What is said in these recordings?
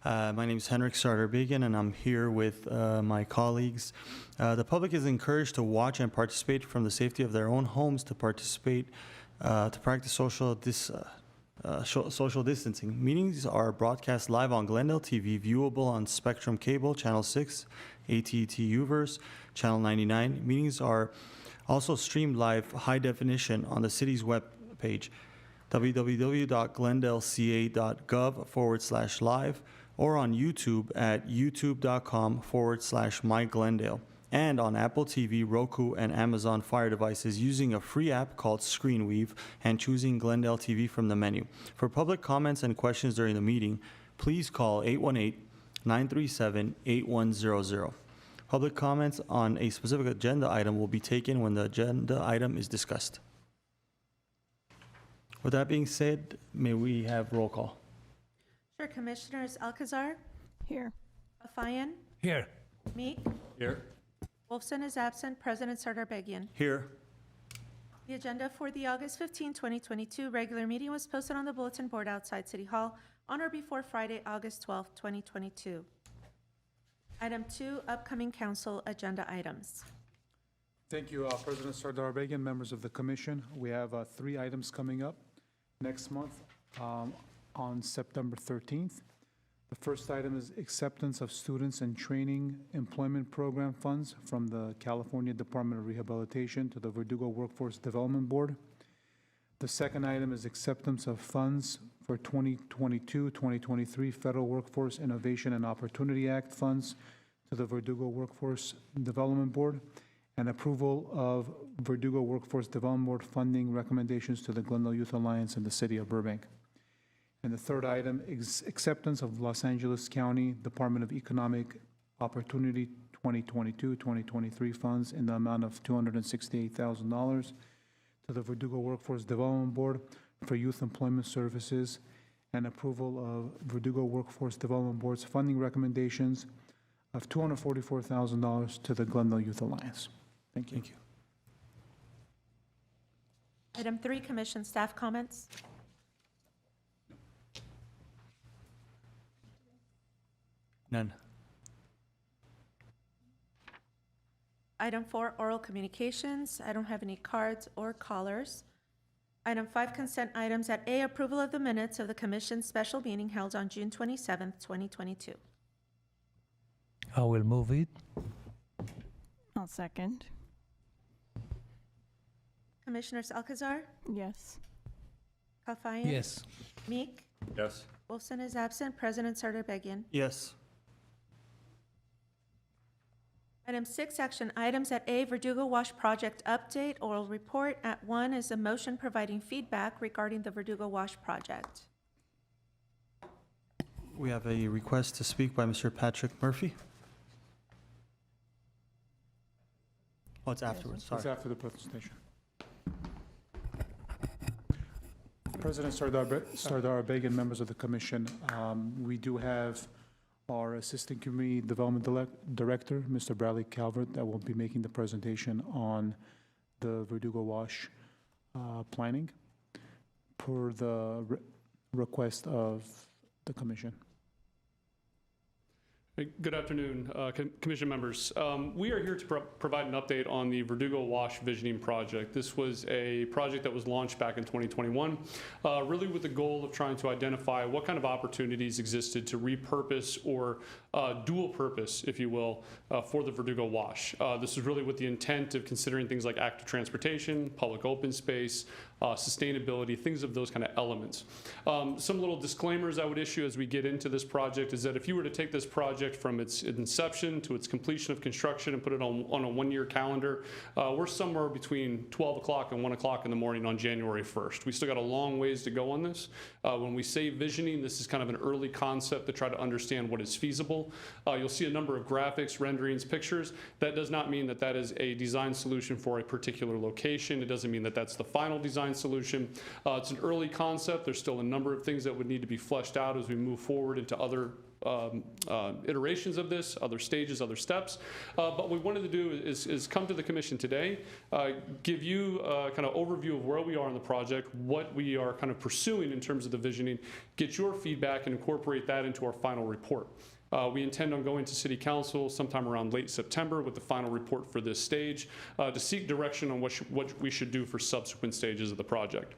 My name is Henrik Sarder-Began, and I'm here with my colleagues. The public is encouraged to watch and participate from the safety of their own homes to practice social distancing. Meetings are broadcast live on Glendale TV, viewable on Spectrum Cable, Channel 6, AT&T Uverse, Channel 99. Meetings are also streamed live high definition on the city's webpage, www.glendaleca.gov/live, or on YouTube at youtube.com/myglendale, and on Apple TV, Roku, and Amazon Fire devices using a free app called ScreenWeave and choosing Glendale TV from the menu. For public comments and questions during the meeting, please call 818-937-8100. Public comments on a specific agenda item will be taken when the agenda item is discussed. With that being said, may we have roll call? Sure. Commissioners Alcazar? Here. Afayan? Here. Meek? Here. Wolfson is absent. President Sarder-Begian. Here. The agenda for the August 15, 2022 regular meeting was posted on the bulletin board outside City Hall on or before Friday, August 12, 2022. Item 2, upcoming council agenda items. Thank you, President Sarder-Began, members of the commission. We have 3 items coming up next month on September 13th. The first item is acceptance of students and training employment program funds from the California Department of Rehabilitation to the Verdugo Workforce Development Board. The second item is acceptance of funds for 2022-2023 Federal Workforce Innovation and Opportunity Act funds to the Verdugo Workforce Development Board, and approval of Verdugo Workforce Development Board funding recommendations to the Glendale Youth Alliance and the City of Burbank. And the third item is acceptance of Los Angeles County Department of Economic Opportunity 2022-2023 funds in the amount of $268,000 to the Verdugo Workforce Development Board for youth employment services, and approval of Verdugo Workforce Development Board's funding recommendations of $244,000 to the Glendale Youth Alliance. Thank you. Thank you. Item 3, commission staff comments. None. Item 4, oral communications. I don't have any cards or callers. Item 5, consent items. At A, approval of the minutes of the commission's special meeting held on June 27th, 2022. I will move it. I'll second. Commissioners Alcazar? Yes. Kafayan? Yes. Meek? Yes. Wolfson is absent. President Sarder-Begian. Yes. Item 6, action items. At A, Verdugo Wash Project update, oral report. At 1 is a motion providing feedback regarding the Verdugo Wash Project. We have a request to speak by Mr. Patrick Murphy. Oh, it's afterwards, It's sorry. after the presentation. President Sarder-Began, members of the commission, we do have our Assistant Community Development Director, Mr. Bradley Calvert, that will be making the presentation on the Verdugo Wash planning per the request of the commission. Hey, good afternoon, Commission members. We are here to provide an update on the Verdugo Wash Visioning Project. This was a project that was launched back in 2021, really with the goal of trying to identify what kind of opportunities existed to repurpose or dual purpose, if you will, for the Verdugo Wash. This is really with the intent of considering things like active transportation, public open space, sustainability, things of those kind of elements. Some little disclaimers I would issue as we get into this project is that if you were to take this project from its inception to its completion of construction and put it on a 1-year calendar, we're somewhere between 12 o'clock and 1 o'clock in the morning on January 1st. We still got a long ways to go on this. When we say visioning, this is kind of an early concept to try to understand what is feasible. You'll see a number of graphics, renderings, pictures. That does not mean that that is a design solution for a particular location. It doesn't mean that that's the final design solution. It's an early concept. There's still a number of things that would need to be fleshed out as we move forward into other iterations of this, other stages, other steps. But what we wanted to do is come to the commission today, give you a kind of overview of where we are in the project, what we are kind of pursuing in terms of the visioning, get your feedback and incorporate that into our final report. We intend on going to City Council sometime around late September with the final report for this stage to seek direction on what we should do for subsequent stages of the project.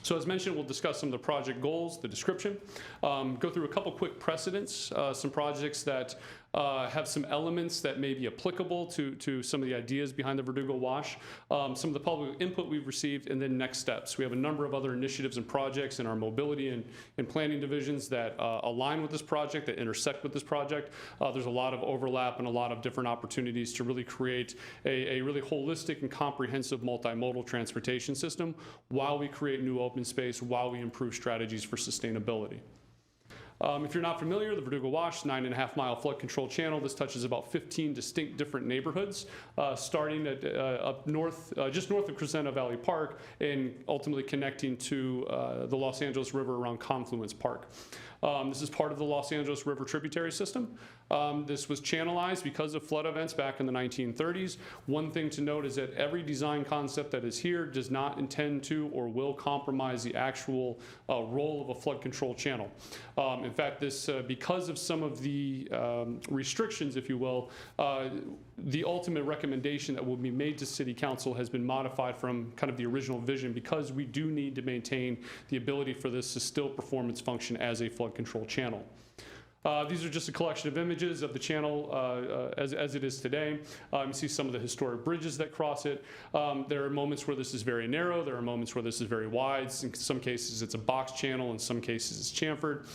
So as mentioned, we'll discuss some of the project goals, the description, go through a couple quick precedents, some projects that have some elements that may be applicable to some of the ideas behind the Verdugo Wash, some of the public input we've received, and then next steps. We have a number of other initiatives and projects in our mobility and planning divisions that align with this project, that intersect with this project. There's a lot of overlap and a lot of different opportunities to really create a really holistic and comprehensive multimodal transportation system while we create new open space, while we improve strategies for sustainability. If you're not familiar, the Verdugo Wash, 9.5-mile flood control channel. This touches about 15 distinct different neighborhoods, starting at up north, just north of Crescenta Valley Park, and ultimately connecting to the Los Angeles River around Confluence Park. This is part of the Los Angeles River tributary system. This was channelized because of flood events back in the 1930s. One thing to note is that every design concept that is here does not intend to or will compromise the actual role of a flood control channel. In fact, this, because of some of the restrictions, if you will, the ultimate recommendation that will be made to City Council has been modified from kind of the original vision, because we do need to maintain the ability for this to still perform its function as a flood control channel. These are just a collection of images of the channel as it is today. You see some of the historic bridges that cross it. There are moments where this is very narrow. There are moments where this is very wide. In some cases, it's a box channel. In some cases, it's chamfered.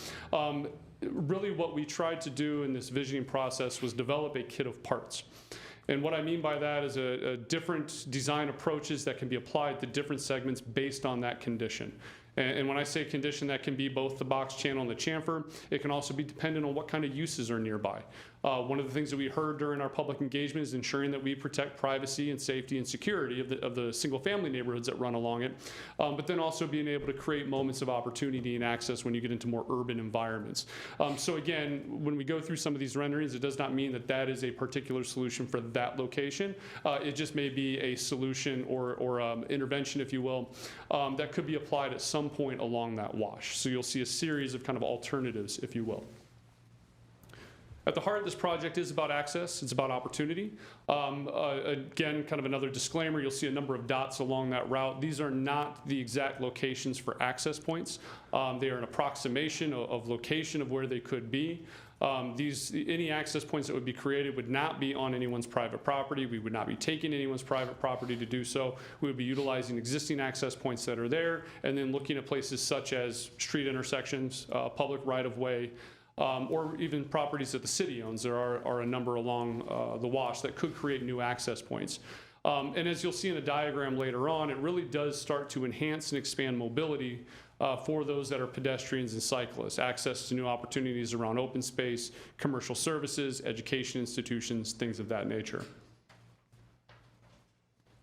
Really, what we tried to do in this visioning process was develop a kit of parts. And what I mean by that is a different design approaches that can be applied to different segments based on that condition. And when I say condition, that can be both the box channel and the chamfer. It can also be dependent on what kind of uses are nearby. One of the things that we heard during our public engagement is ensuring that we protect privacy and safety and security of the single-family neighborhoods that run along it, but then also being able to create moments of opportunity and access when you get into more urban environments. So again, when we go through some of these renderings, it does not mean that that is a particular solution for that location. It just may be a solution or intervention, if you will, that could be applied at some point along that wash. So you'll see a series of kind of alternatives, if you will. At the heart of this project is about access. It's about opportunity. Again, kind of another disclaimer, you'll see a number of dots along that route. These are not the exact locations for access points. They are an approximation of location of where they could be. Any access points that would be created would not be on anyone's private property. We would not be taking anyone's private property to do so. We would be utilizing existing access points that are there, and then looking at places such as street intersections, public right-of-way, or even properties that the city owns. There are a number along the wash that could create new access points. And as you'll see in the diagram later on, it really does start to enhance and expand mobility for those that are pedestrians and cyclists, access to new opportunities around open space, commercial services, education institutions, things of that nature.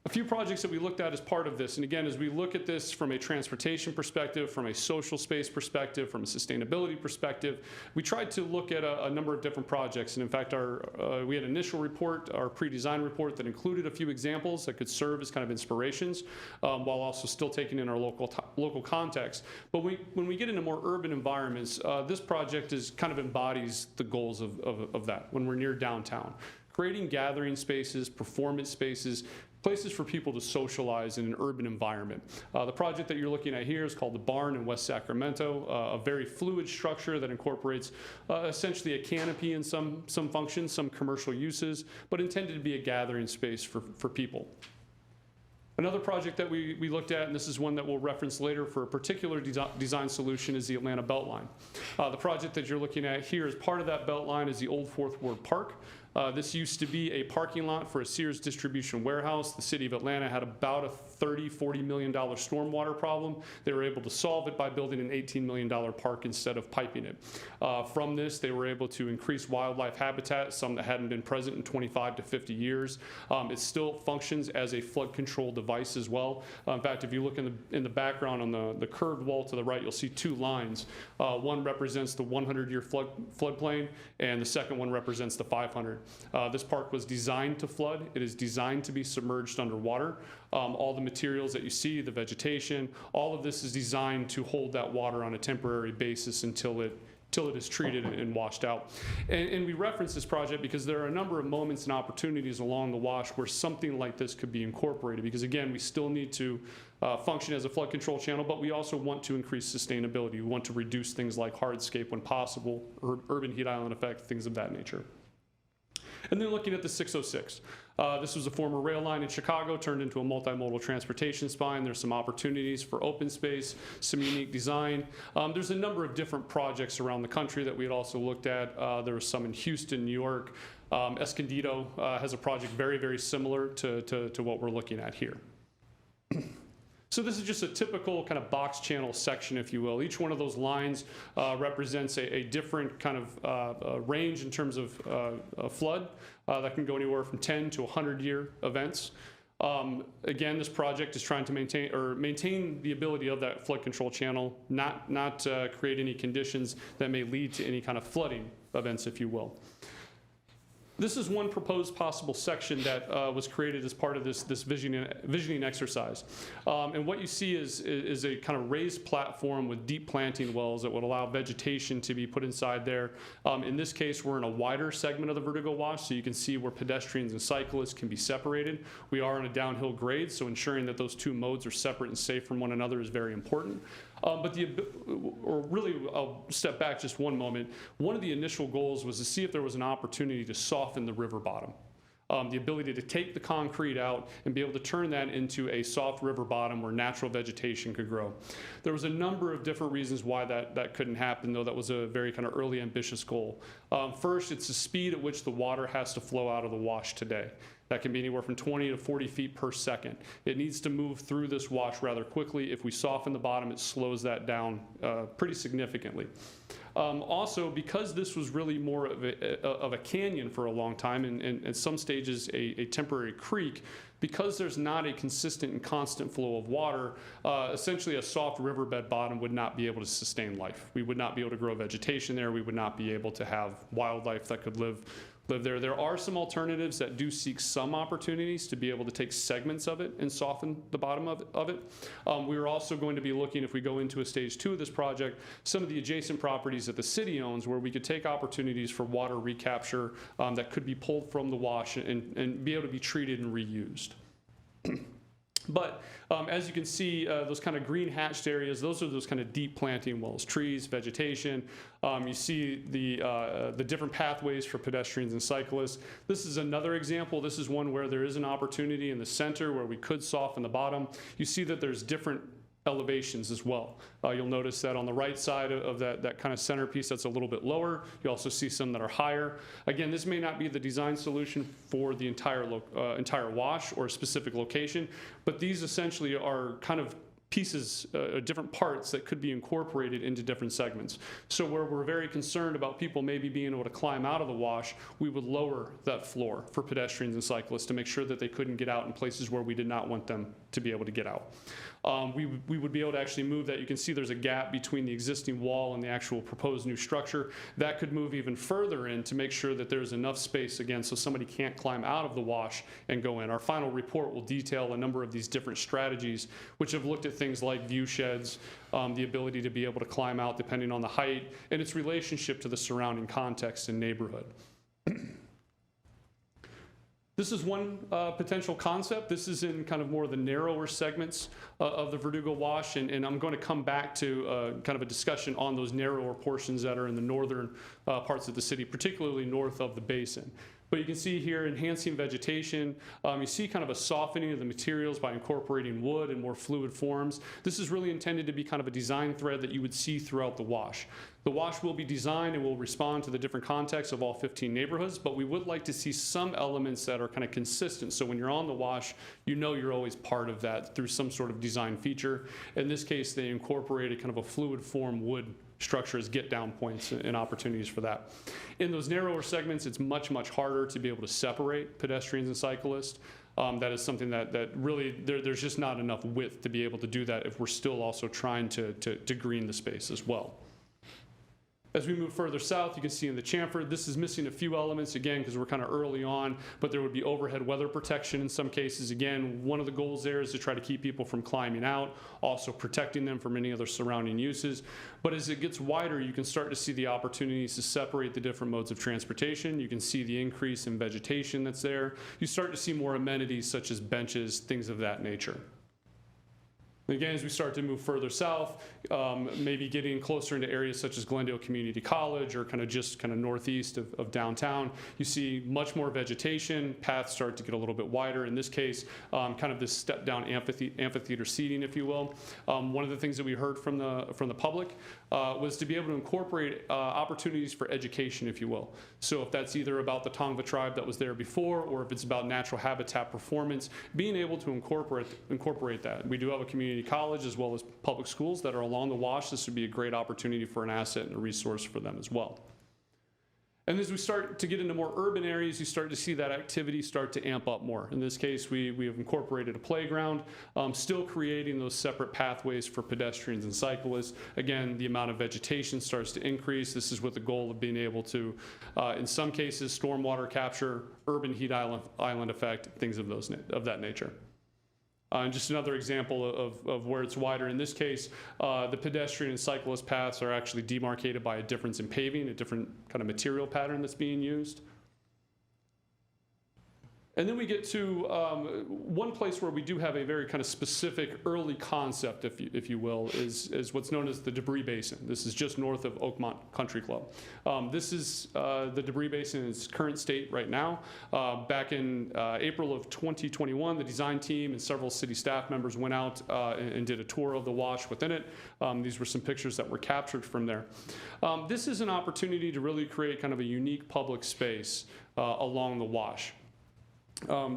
A few projects that we looked at as part of this, and again, as we look at this from a transportation perspective, from a social space perspective, from a sustainability perspective, we tried to look at a number of different projects. And in fact, we had an initial report, our pre-design report, that included a few examples that could serve as kind of inspirations, while also still taking in our local context. But when we get into more urban environments, this project kind of embodies the goals of that when we're near downtown. Creating gathering spaces, performance spaces, places for people to socialize in an urban environment. The project that you're looking at here is called the Barn in West Sacramento, a very fluid structure that incorporates essentially a canopy in some functions, some commercial uses, but intended to be a gathering space for people. Another project that we looked at, and this is one that we'll reference later for a particular design solution, is the Atlanta Beltline. The project that you're looking at here as part of that Beltline is the Old Fourth Ward Park. This used to be a parking lot for a Sears distribution warehouse. The city of Atlanta had about a $40 million stormwater problem. They were able to solve it by building an $18 million park instead of piping it. From this, they were able to increase wildlife habitat, some that hadn't been present in 25 to 50 years. It still functions as a flood control device as well. In fact, if you look in the background on the curved wall to the right, you'll see two lines. One represents the 100-year floodplain, and the second one represents the 500. This park was designed to flood. It is designed to be submerged underwater. All the materials that you see, the vegetation, all of this is designed to hold that water on a temporary basis until it is treated and washed out. And we reference this project because there are a number of moments and opportunities along the wash where something like this could be incorporated, because again, we still need to function as a flood control channel, but we also want to increase sustainability. We want to reduce things like hardscape when possible, urban heat island effect, things of that nature. And then looking at the 606. This was a former rail line in Chicago, turned into a multimodal transportation spine. There's some opportunities for open space, some unique design. There's a number of different projects around the country that we had also looked at. There was some in Houston, New York. Escondido has a project very, very similar to what we're looking at here. So this is just a typical kind of box channel section, if you will. Each one of those lines represents a different kind of range in terms of flood that can go anywhere from 10 to 100-year events. Again, this project is trying to maintain the ability of that flood control channel, not create any conditions that may lead to any kind of flooding events, if you will. This is one proposed possible section that was created as part of this visioning exercise. And what you see is a kind of raised platform with deep planting wells that would allow vegetation to be put inside there. In this case, we're in a wider segment of the Verdugo Wash, so you can see where pedestrians and cyclists can be separated. We are in a downhill grade, so ensuring that those two modes are separate and safe from one another is very important. Really, I'll step back just one moment. One of the initial goals was to see if there was an opportunity to soften the river bottom. The ability to take the concrete out and be able to turn that into a soft river bottom where natural vegetation could grow. There was a number of different reasons why that couldn't happen, though that was a very kind of early ambitious goal. First, it's the speed at which the water has to flow out of the wash today. That can be anywhere from 20 to 40 feet per second. It needs to move through this wash rather quickly. If we soften the bottom, it slows that down pretty significantly. Also, because this was really more of a canyon for a long time, and at some stages a temporary creek, because there's not a consistent and constant flow of water, essentially a soft riverbed bottom would not be able to sustain life. We would not be able to grow vegetation there. We would not be able to have wildlife that could live there. There are some alternatives that do seek some opportunities to be able to take segments of it and soften the bottom of it. We are also going to be looking, if we go into a stage 2 of this project, some of the adjacent properties that the city owns where we could take opportunities for water recapture that could be pulled from the wash and be able to be treated and reused. But as you can see, those kind of green hatched areas, those are those kind of deep planting wells, trees, vegetation. You see the different pathways for pedestrians and cyclists. This is another example. This is one where there is an opportunity in the center where we could soften the bottom. You see that there's different elevations as well. You'll notice that on the right side of that kind of centerpiece, that's a little bit lower. You also see some that are higher. Again, this may not be the design solution for the entire wash or a specific location, but these essentially are kind of pieces, different parts that could be incorporated into different segments. So where we're very concerned about people maybe being able to climb out of the wash, we would lower that floor for pedestrians and cyclists to make sure that they couldn't get out in places where we did not want them to be able to get out. We would be able to actually move that. You can see there's a gap between the existing wall and the actual proposed new structure. That could move even further in to make sure that there's enough space, again, so somebody can't climb out of the wash and go in. Our final report will detail a number of these different strategies, which have looked at things like view sheds, the ability to be able to climb out depending on the height, and its relationship to the surrounding context and neighborhood. This is one potential concept. This is in kind of more of the narrower segments of the Verdugo Wash, and I'm going to come back to kind of a discussion on those narrower portions that are in the northern parts of the city, particularly north of the basin. But you can see here enhancing vegetation. You see kind of a softening of the materials by incorporating wood and more fluid forms. This is really intended to be kind of a design thread that you would see throughout the wash. The wash will be designed and will respond to the different contexts of all 15 neighborhoods, but we would like to see some elements that are kind of consistent. So when you're on the wash, you know you're always part of that through some sort of design feature. In this case, they incorporated kind of a fluid form wood structure as get down points and opportunities for that. In those narrower segments, it's much, much harder to be able to separate pedestrians and cyclists. That is something that really, there's just not enough width to be able to do that if we're still also trying to green the space as well. As we move further south, you can see in the chamfer, this is missing a few elements, again, because we're kind of early on, but there would be overhead weather protection in some cases. Again, one of the goals there is to try to keep people from climbing out, also protecting them from any other surrounding uses. But as it gets wider, you can start to see the opportunities to separate the different modes of transportation. You can see the increase in vegetation that's there. You start to see more amenities such as benches, things of that nature. Again, as we start to move further south, maybe getting closer into areas such as Glendale Community College or just northeast of downtown, you see much more vegetation, paths start to get a little bit wider. In this case, kind of this step down amphitheater seating, if you will. One of the things that we heard from the public was to be able to incorporate opportunities for education, if you will. So if that's either about the Tongva tribe that was there before, or if it's about natural habitat performance, being able to incorporate that. We do have a community college as well as public schools that are along the wash. This would be a great opportunity for an asset and a resource for them as well. And as we start to get into more urban areas, you start to see that activity start to amp up more. In this case, we have incorporated a playground, still creating those separate pathways for pedestrians and cyclists. Again, the amount of vegetation starts to increase. This is with the goal of being able to, in some cases, stormwater capture, urban heat island effect, things of that nature. And just another example of where it's wider. In this case, the pedestrian and cyclist paths are actually demarcated by a difference in paving, a different kind of material pattern that's being used. And then we get to one place where we do have a very kind of specific early concept, if you will, is what's known as the Debris Basin. This is just north of Oakmont Country Club. This is the Debris Basin in its current state right now. Back in April of 2021, the design team and several city staff members went out and did a tour of the wash within it. These were some pictures that were captured from there. This is an opportunity to really create kind of a unique public space along the wash.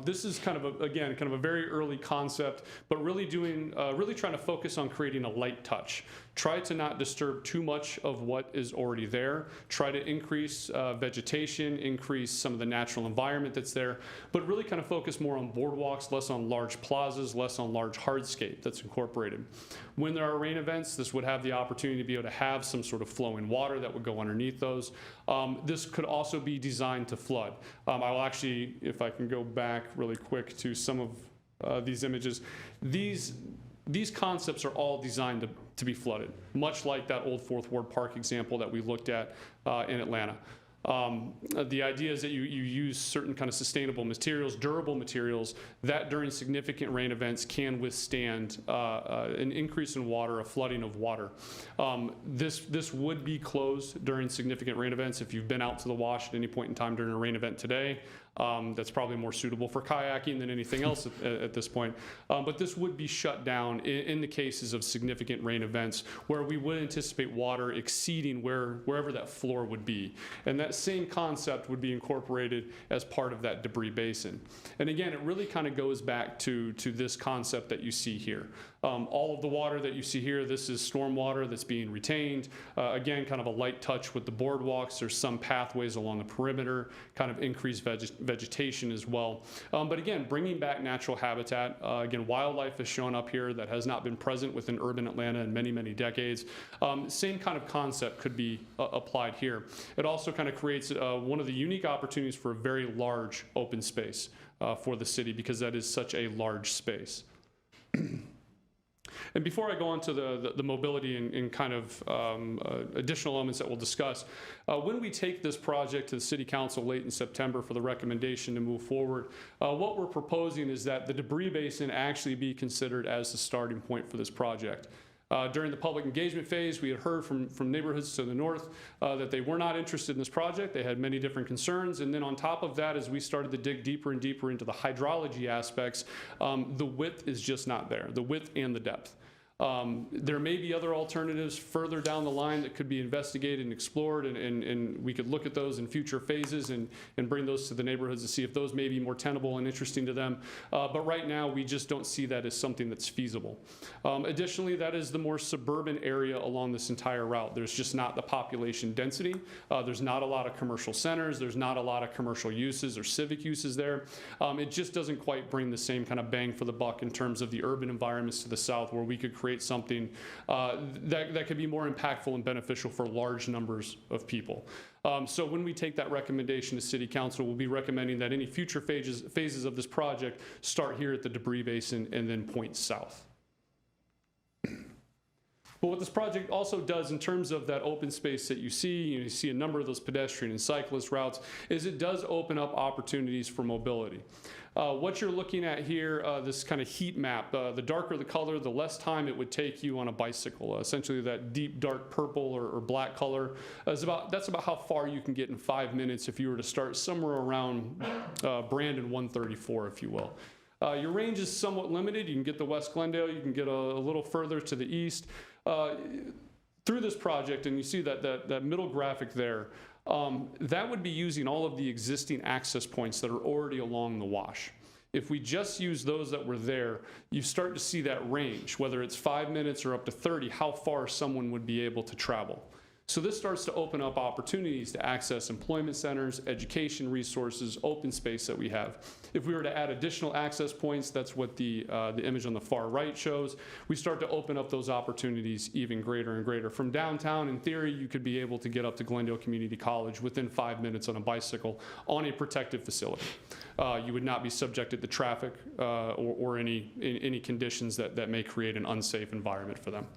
This is kind of a very early concept, but really trying to focus on creating a light touch. Try to not disturb too much of what is already there. Try to increase vegetation, increase some of the natural environment that's there, but really kind of focus more on boardwalks, less on large plazas, less on large hardscape that's incorporated. When there are rain events, this would have the opportunity to be able to have some sort of flowing water that would go underneath those. This could also be designed to flood. I will actually, if I can go back really quick to some of these images, these concepts are all designed to be flooded, much like that old Fourth Ward Park example that we looked at in Atlanta. The idea is that you use certain kind of sustainable materials, durable materials, that during significant rain events can withstand an increase in water, a flooding of water. This would be closed during significant rain events. If you've been out to the wash at any point in time during a rain event today, that's probably more suitable for kayaking than anything else at this point. But this would be shut down in the cases of significant rain events where we would anticipate water exceeding wherever that floor would be. And that same concept would be incorporated as part of that debris basin. And again, it really kind of goes back to this concept that you see here. All of the water that you see here, this is storm water that's being retained. Again, kind of a light touch with the boardwalks. There's some pathways along the perimeter, kind of increased vegetation as well. But again, bringing back natural habitat. Again, wildlife is shown up here that has not been present within urban Atlanta in many, many decades. Same kind of concept could be applied here. It also kind of creates one of the unique opportunities for a very large open space for the city, because that is such a large space. And before I go on to the mobility and kind of additional elements that we'll discuss, when we take this project to the City Council late in September for the recommendation to move forward, what we're proposing is that the debris basin actually be considered as the starting point for this project. During the public engagement phase, we had heard from neighborhoods to the north that they were not interested in this project. They had many different concerns. And then on top of that, as we started to dig deeper and deeper into the hydrology aspects, the width is just not there, the width and the depth. There may be other alternatives further down the line that could be investigated and explored, and we could look at those in future phases and bring those to the neighborhoods to see if those may be more tenable and interesting to them. But right now, we just don't see that as something that's feasible. Additionally, that is the more suburban area along this entire route. There's just not the population density. There's not a lot of commercial centers. There's not a lot of commercial uses or civic uses there. It just doesn't quite bring the same kind of bang for the buck in terms of the urban environments to the south, where we could create something that could be more impactful and beneficial for large numbers of people. So when we take that recommendation to City Council, we'll be recommending that any future phases of this project start here at the Debris Basin and then point south. But what this project also does in terms of that open space that you see a number of those pedestrian and cyclist routes, is it does open up opportunities for mobility. What you're looking at here, this kind of heat map, the darker the color, the less time it would take you on a bicycle. Essentially that deep dark purple or black color, that's about how far you can get in 5 minutes if you were to start somewhere around Brandon 134, if you will. Your range is somewhat limited. You can get to West Glendale, you can get a little further to the east. Through this project, and you see that middle graphic there, that would be using all of the existing access points that are already along the wash. If we just use those that were there, you start to see that range, whether it's 5 minutes or up to 30, how far someone would be able to travel. So this starts to open up opportunities to access employment centers, education resources, open space that we have. If we were to add additional access points, that's what the image on the far right shows, we start to open up those opportunities even greater and greater. From downtown, in theory, you could be able to get up to Glendale Community College within 5 minutes on a bicycle on a protected facility. You would not be subjected to traffic or any conditions that may create an unsafe environment for them.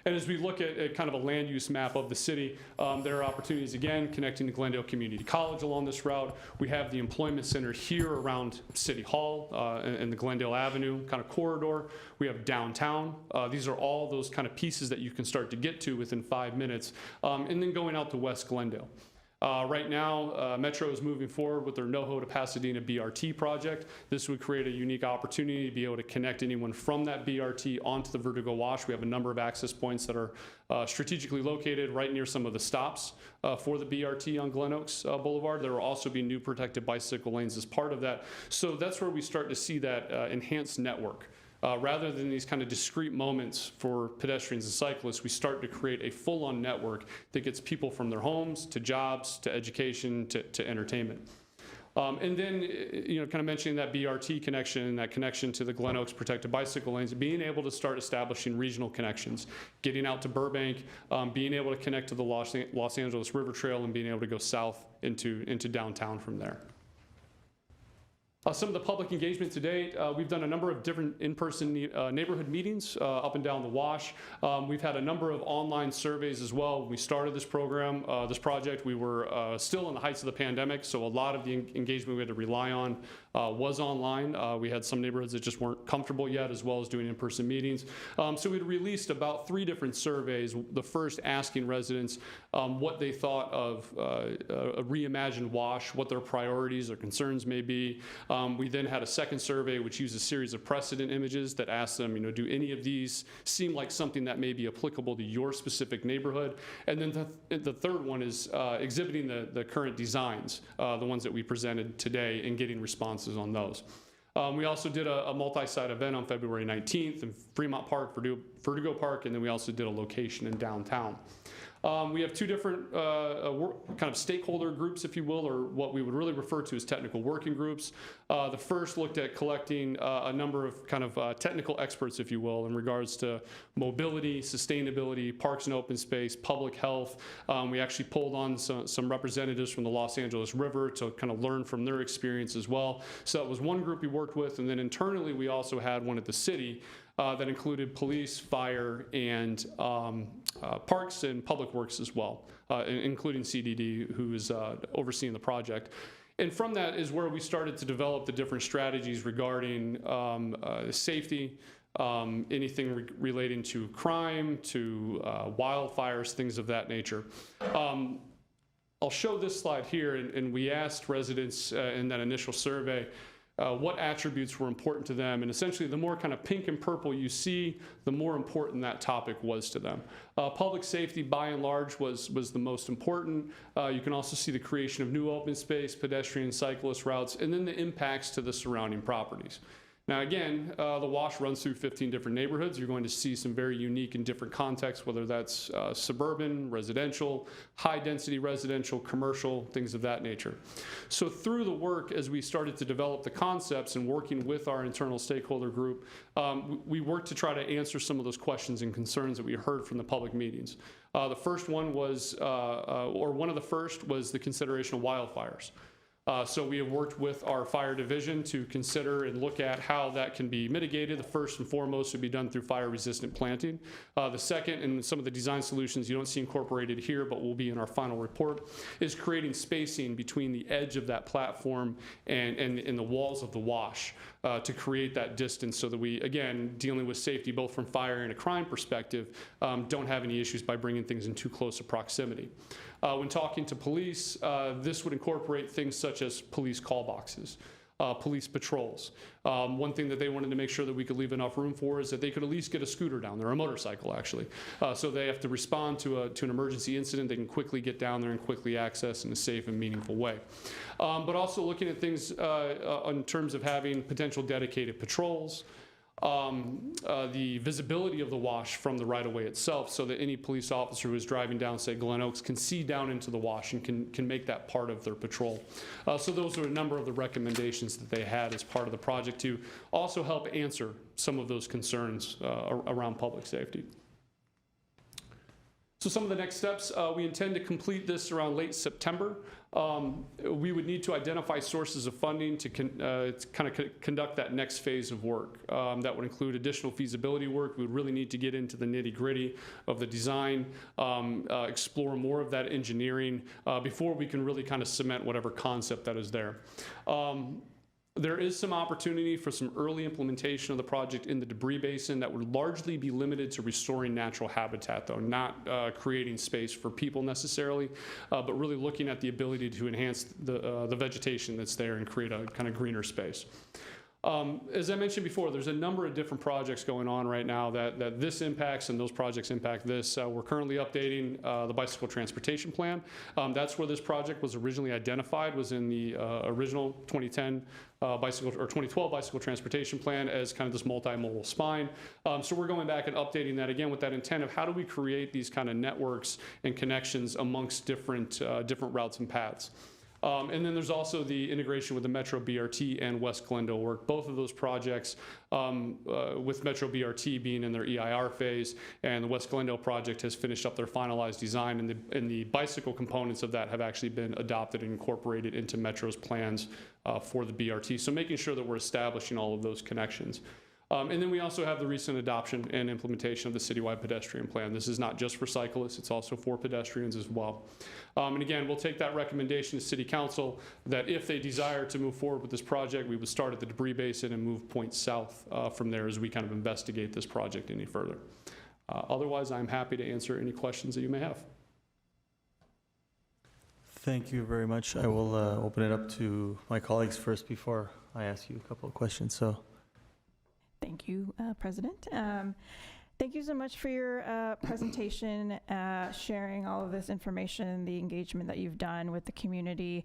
And as we look at kind of a land use map of the city, there are opportunities, again, connecting to Glendale Community College along this route. We have the employment center here around City Hall and the Glendale Avenue kind of corridor. We have downtown. These are all those kind of pieces that you can start to get to within 5 minutes, and then going out to West Glendale. Right now, Metro is moving forward with their NoHo to Pasadena BRT project. This would create a unique opportunity to be able to connect anyone from that BRT onto the Verdugo Wash. We have a number of access points that are strategically located right near some of the stops for the BRT on Glen Oaks Boulevard. There will also be new protected bicycle lanes as part of that. So that's where we start to see that enhanced network. Rather than these kind of discrete moments for pedestrians and cyclists, we start to create a full-on network that gets people from their homes to jobs to education to entertainment. And then, kind of mentioning that BRT connection and that connection to the Glen Oaks protected bicycle lanes, being able to start establishing regional connections, getting out to Burbank, being able to connect to the Los Angeles River Trail, and being able to go south into downtown from there. Some of the public engagement to date, we've done a number of different in-person neighborhood meetings up and down the Wash. We've had a number of online surveys as well. When we started this program, this project, we were still in the heights of the pandemic, so a lot of the engagement we had to rely on was online. We had some neighborhoods that just weren't comfortable yet, as well as doing in-person meetings. So we'd released about 3 different surveys, the first asking residents what they thought of a reimagined Wash, what their priorities or concerns may be. We then had a second survey which used a series of precedent images that asked them, do any of these seem like something that may be applicable to your specific neighborhood? And then the third one is exhibiting the current designs, the ones that we presented today, and getting responses on those. We also did a multi-site event on February 19th in Fremont Park, Verdugo Park, and then we also did a location in downtown. We have 2 different kind of stakeholder groups, if you will, or what we would really refer to as technical working groups. The first looked at collecting a number of kind of technical experts, if you will, in regards to mobility, sustainability, parks and open space, public health. We actually pulled on some representatives from the Los Angeles River to kind of learn from their experience as well. So that was one group we worked with, and then internally we also had one at the city that included police, fire, and parks and public works as well, including CDD, who is overseeing the project. And from that is where we started to develop the different strategies regarding safety, anything relating to crime, to wildfires, things of that nature. I'll show this slide here, and we asked residents in that initial survey what attributes were important to them, and essentially the more kind of pink and purple you see, the more important that topic was to them. Public safety, by and large, was the most important. You can also see the creation of new open space, pedestrian, cyclist routes, and then the impacts to the surrounding properties. Now again, the wash runs through 15 different neighborhoods. You're going to see some very unique and different contexts, whether that's suburban, residential, high density residential, commercial, things of that nature. So through the work, as we started to develop the concepts and working with our internal stakeholder group, we worked to try to answer some of those questions and concerns that we heard from the public meetings. The first one was, or one of the first was the consideration of wildfires. So we have worked with our fire division to consider and look at how that can be mitigated. The first and foremost would be done through fire-resistant planting. The second, and some of the design solutions you don't see incorporated here, but will be in our final report, is creating spacing between the edge of that platform and the walls of the wash to create that distance so that we, again, dealing with safety both from fire and a crime perspective, don't have any issues by bringing things in too close a proximity. When talking to police, this would incorporate things such as police call boxes, police patrols. One thing that they wanted to make sure that we could leave enough room for is that they could at least get a scooter down there, a motorcycle actually. So they have to respond to an emergency incident, they can quickly get down there and quickly access in a safe and meaningful way. But also looking at things in terms of having potential dedicated patrols, the visibility of the wash from the right-of-way itself so that any police officer who is driving down, say, Glen Oaks can see down into the wash and can make that part of their patrol. So those are a number of the recommendations that they had as part of the project to also help answer some of those concerns around public safety. So some of the next steps, we intend to complete this around late September. We would need to identify sources of funding to conduct that next phase of work. That would include additional feasibility work. We would really need to get into the nitty-gritty of the design, explore more of that engineering before we can really kind of cement whatever concept that is there. There is some opportunity for some early implementation of the project in the Debris Basin that would largely be limited to restoring natural habitat, though, not creating space for people necessarily, but really looking at the ability to enhance the vegetation that's there and create a kind of greener space. As I mentioned before, there's a number of different projects going on right now that this impacts and those projects impact this. We're currently updating the bicycle transportation plan. That's where this project was originally identified, was in the original 2010 2012 bicycle transportation plan as kind of this multimodal spine. So we're going back and updating that again with that intent of how do we create these kind of networks and connections amongst different routes and paths. And then there's also the integration with the Metro BRT and West Glendale work. Both of those projects, with Metro BRT being in their EIR phase, and the West Glendale project has finished up their finalized design, and the bicycle components of that have actually been adopted and incorporated into Metro's plans for the BRT. So making sure that we're establishing all of those connections. And then we also have the recent adoption and implementation of the Citywide Pedestrian Plan. This is not just for cyclists, it's also for pedestrians as well. And again, we'll take that recommendation to City Council that if they desire to move forward with this project, we would start at the Debris Basin and move points south from there as we kind of investigate this project any further. Otherwise, I'm happy to answer any questions that you may have. Thank you very much. I will open it up to my colleagues first before I ask you a couple of questions. So. Thank you, President. Thank you so much for your presentation, sharing all of this information, the engagement that you've done with the community.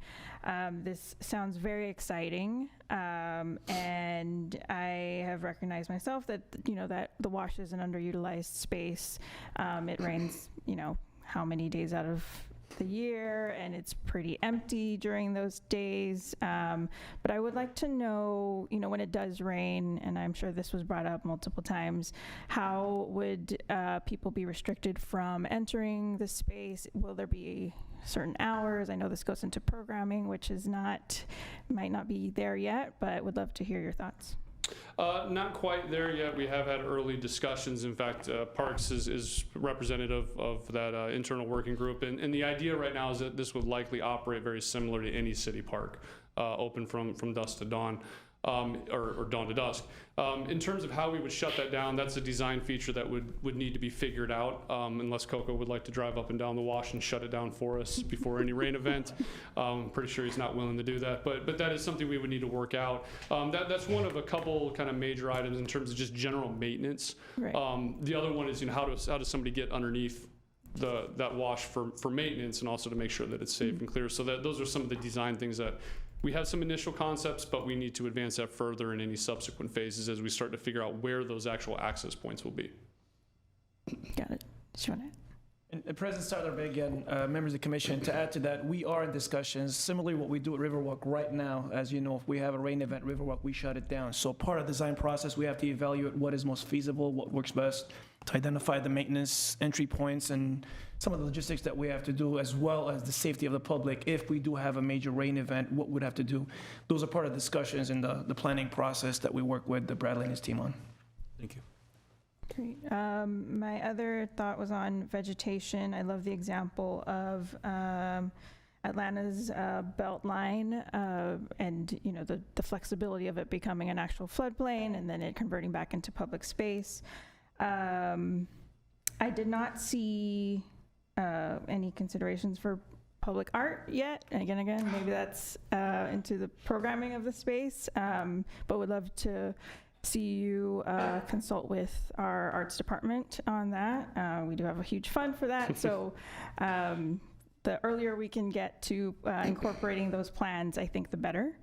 This sounds very exciting, and I have recognized myself that, that the wash is an underutilized space. It rains, how many days out of the year, and it's pretty empty during those days. But I would like to know, when it does rain, and I'm sure this was brought up multiple times, how would people be restricted from entering the space? Will there be certain hours? I know this goes into programming, which is might not be there yet, but would love to hear your thoughts. Not quite there yet. We have had early discussions. In fact, Parks is representative of that internal working group. And the idea right now is that this would likely operate very similar to any city park, open from dusk to dawn. or dawn to dusk. In terms of how we would shut that down, that's a design feature that would need to be figured out, unless Coco would like to drive up and down the wash and shut it down for us before any rain event. I'm pretty sure he's not willing to do that, but that is something we would need to work out. That's one of a couple kind of major items in terms of just general maintenance. Right. The other one is, how does somebody get underneath that wash for maintenance, and also to make sure that it's safe and clear. So those are some of the design things that we have some initial concepts, but we need to advance that further in any subsequent phases as we start to figure out where those actual access points will be. Got it. Shona. And President Sardarbe, again, members of the commission, to add to that, we are in discussions, similarly what we do at Riverwalk right now. As you know, if we have a rain event at Riverwalk, we shut it down. So part of the design process, we have to evaluate what is most feasible, what works best, to identify the maintenance entry points and some of the logistics that we have to do, as well as the safety of the public. If we do have a major rain event, what we'd have to do. Those are part of the discussions in the planning process that we work with Bradley and his team on. Thank you. Great. My other thought was on vegetation. I love the example of Atlanta's Beltline, and the flexibility of it becoming an actual floodplain and then it converting back into public space. I did not see any considerations for public art yet. Again, maybe that's into the programming of the space, but would love to see you consult with our arts department on that. We do have a huge fund for that, so the earlier we can get to incorporating those plans, I think the better.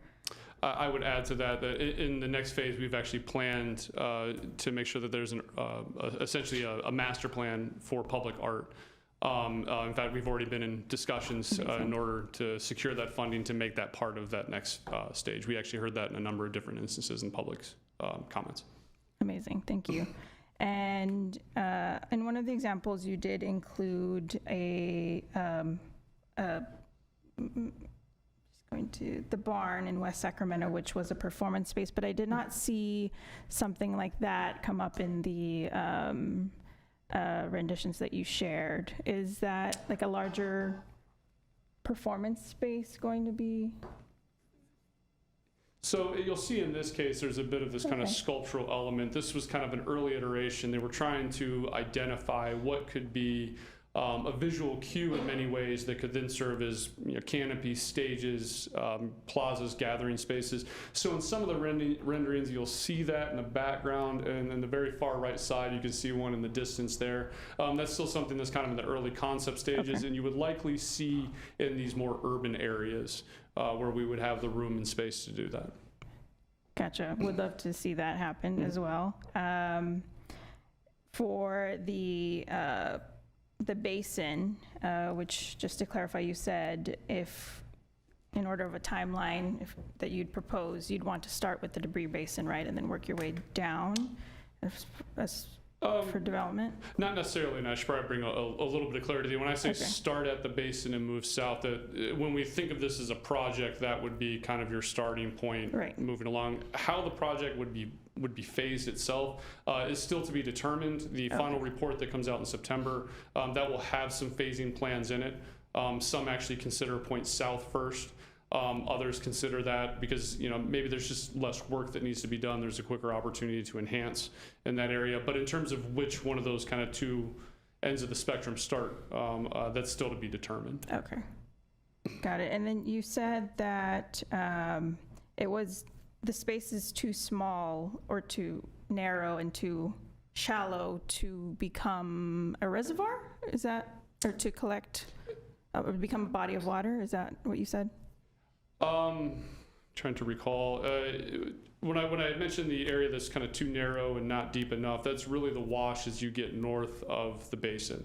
I would add to that in the next phase, we've actually planned to make sure that there's essentially a master plan for public art. In fact, we've already been in discussions in order to secure that funding to make that part of that next stage. We actually heard that in a number of different instances in public's comments. Amazing, thank you. And in one of the examples, you did include going to the barn in West Sacramento, which was a performance space, but I did not see something like that come up in the renditions that you shared. Is that like a larger performance space going to be? So you'll see in this case, there's a bit of this kind of sculptural element. This was kind of an early iteration. They were trying to identify what could be a visual cue in many ways that could then serve as canopies, stages, plazas, gathering spaces. So in some of the renderings, you'll see that in the background, and in the very far right side, you can see one in the distance there. That's still something that's kind of in the early concept stages, and you would likely see in these more urban areas where we would have the room and space to do that. Gotcha. Would love to see that happen as well. For the basin, which, just to clarify, you said if, in order of a timeline that you'd propose, you'd want to start with the debris basin, right, and then work your way down for development? Not necessarily, and I should probably bring a little bit of clarity. When I say start at the basin and move south, when we think of this as a project, that would be kind of your starting point, right, moving along. How the project would be phased itself is still to be determined. The final report that comes out in September, that will have some phasing plans in it. Some actually consider a point south first. Others consider that because maybe there's just less work that needs to be done. There's a quicker opportunity to enhance in that area. But in terms of which one of those kind of two ends of the spectrum start, that's still to be determined. Okay, got it. And then you said that the space is too small or too narrow and too shallow to become a reservoir? Is that, or to collect, or become a body of water? Is that what you said? Trying to recall. When I mentioned the area that's kind of too narrow and not deep enough, that's really the wash as you get north of the basin.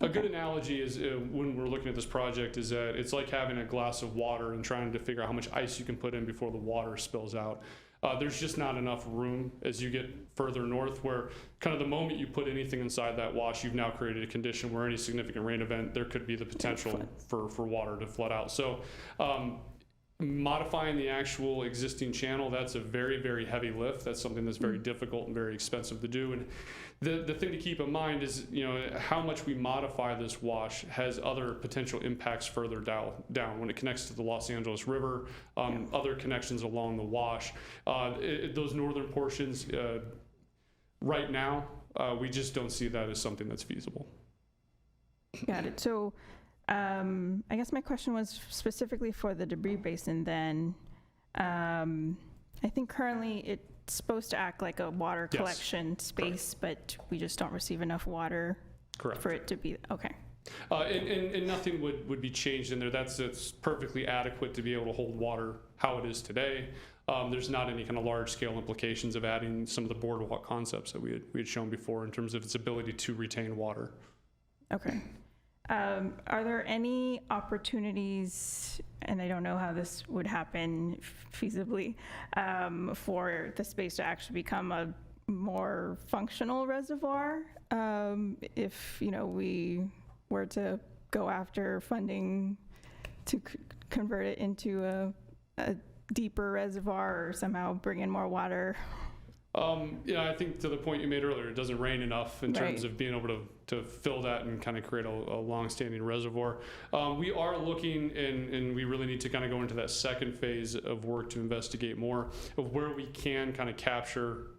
A good analogy is when we're looking at this project is that it's like having a glass of water and trying to figure out how much ice you can put in before the water spills out. There's just not enough room as you get further north, where kind of the moment you put anything inside that wash, you've now created a condition where any significant rain event, there could be the potential for water to flood out. So modifying the actual existing channel, that's a very, very heavy lift. That's something that's very difficult and very expensive to do. And the thing to keep in mind is, how much we modify this wash has other potential impacts further down when it connects to the Los Angeles River, other connections along the wash. Those northern portions, right now, we just don't see that as something that's feasible. Got it. So I guess my question was specifically for the debris basin then. I think currently it's supposed to act like a water Yes. collection space, but we just don't receive enough water Correct. for it to be, okay. And nothing would be changed in there. That's perfectly adequate to be able to hold water how it is today. There's not any kind of large scale implications of adding some of the boardwalk concepts that we had shown before in terms of its ability to retain water. Okay. Are there any opportunities, and I don't know how this would happen feasibly, for the space to actually become a more functional reservoir? If, we were to go after funding to convert it into a deeper reservoir or somehow bring in more water? I think to the point you made earlier, it doesn't rain enough in terms Right. of being able to fill that and kind of create a long-standing reservoir. We are looking, and we really need to kind of go into that second phase of work to investigate more of where we can kind of capture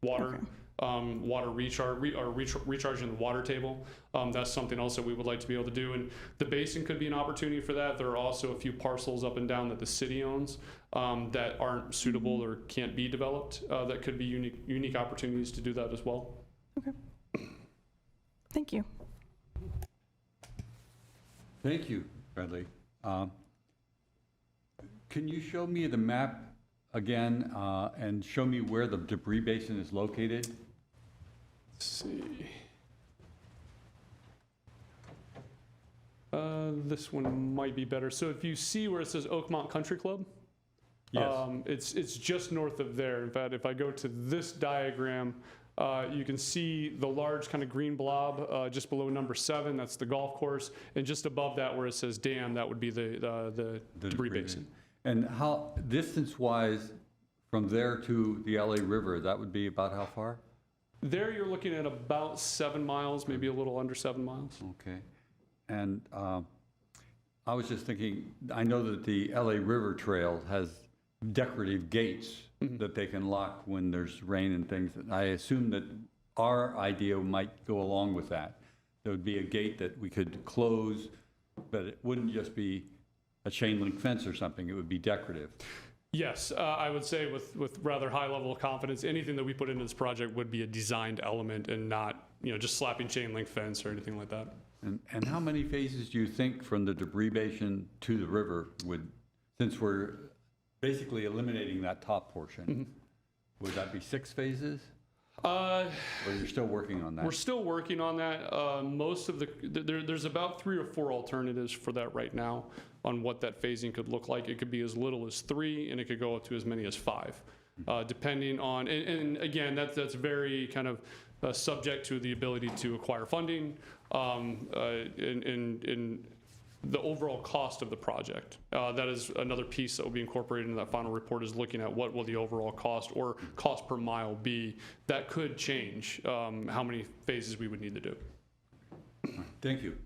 water, water recharge in the water table. That's something else that we would like to be able to do. And the basin could be an opportunity for that. There are also a few parcels up and down that the city owns that aren't suitable or can't be developed. That could be unique opportunities to do that as well. Okay. Thank you. Thank you, Bradley. Can you show me the map again and show me where the debris basin is located? Let's see. This one might be better. So if you see where it says Oakmont Country Club, Yes. it's just north of there. In fact, if I go to this diagram, you can see the large kind of green blob just below number 7. That's the golf course, and just above that, where it says dam, that would be the debris basin. And how, distance-wise, from there to the LA River, that would be about how far? There, you're looking at about 7 miles, maybe a little under 7 miles. Okay. And I was just thinking, I know that the LA River Trail has decorative gates that they can lock when there's rain and things. I assume that our idea might go along with that. There would be a gate that we could close, but it wouldn't just be a chain link fence or something. It would be decorative. Yes, I would say with rather high level of confidence, anything that we put into this project would be a designed element and not, just slapping chain link fence or anything like that. And how many phases do you think from the debris basin to the river would, since we're basically eliminating that top portion, would that be 6 phases? Or you're still working on that? We're still working on that. Most of there's about 3 or 4 alternatives for that right now on what that phasing could look like. It could be as little as 3, and it could go up to as many as 5, depending on, and again, that's very kind of subject to the ability to acquire funding, and the overall cost of the project. That is another piece that will be incorporated in that final report, is looking at what will the overall cost or cost per mile be. That could change how many phases we would need to do. Thank you.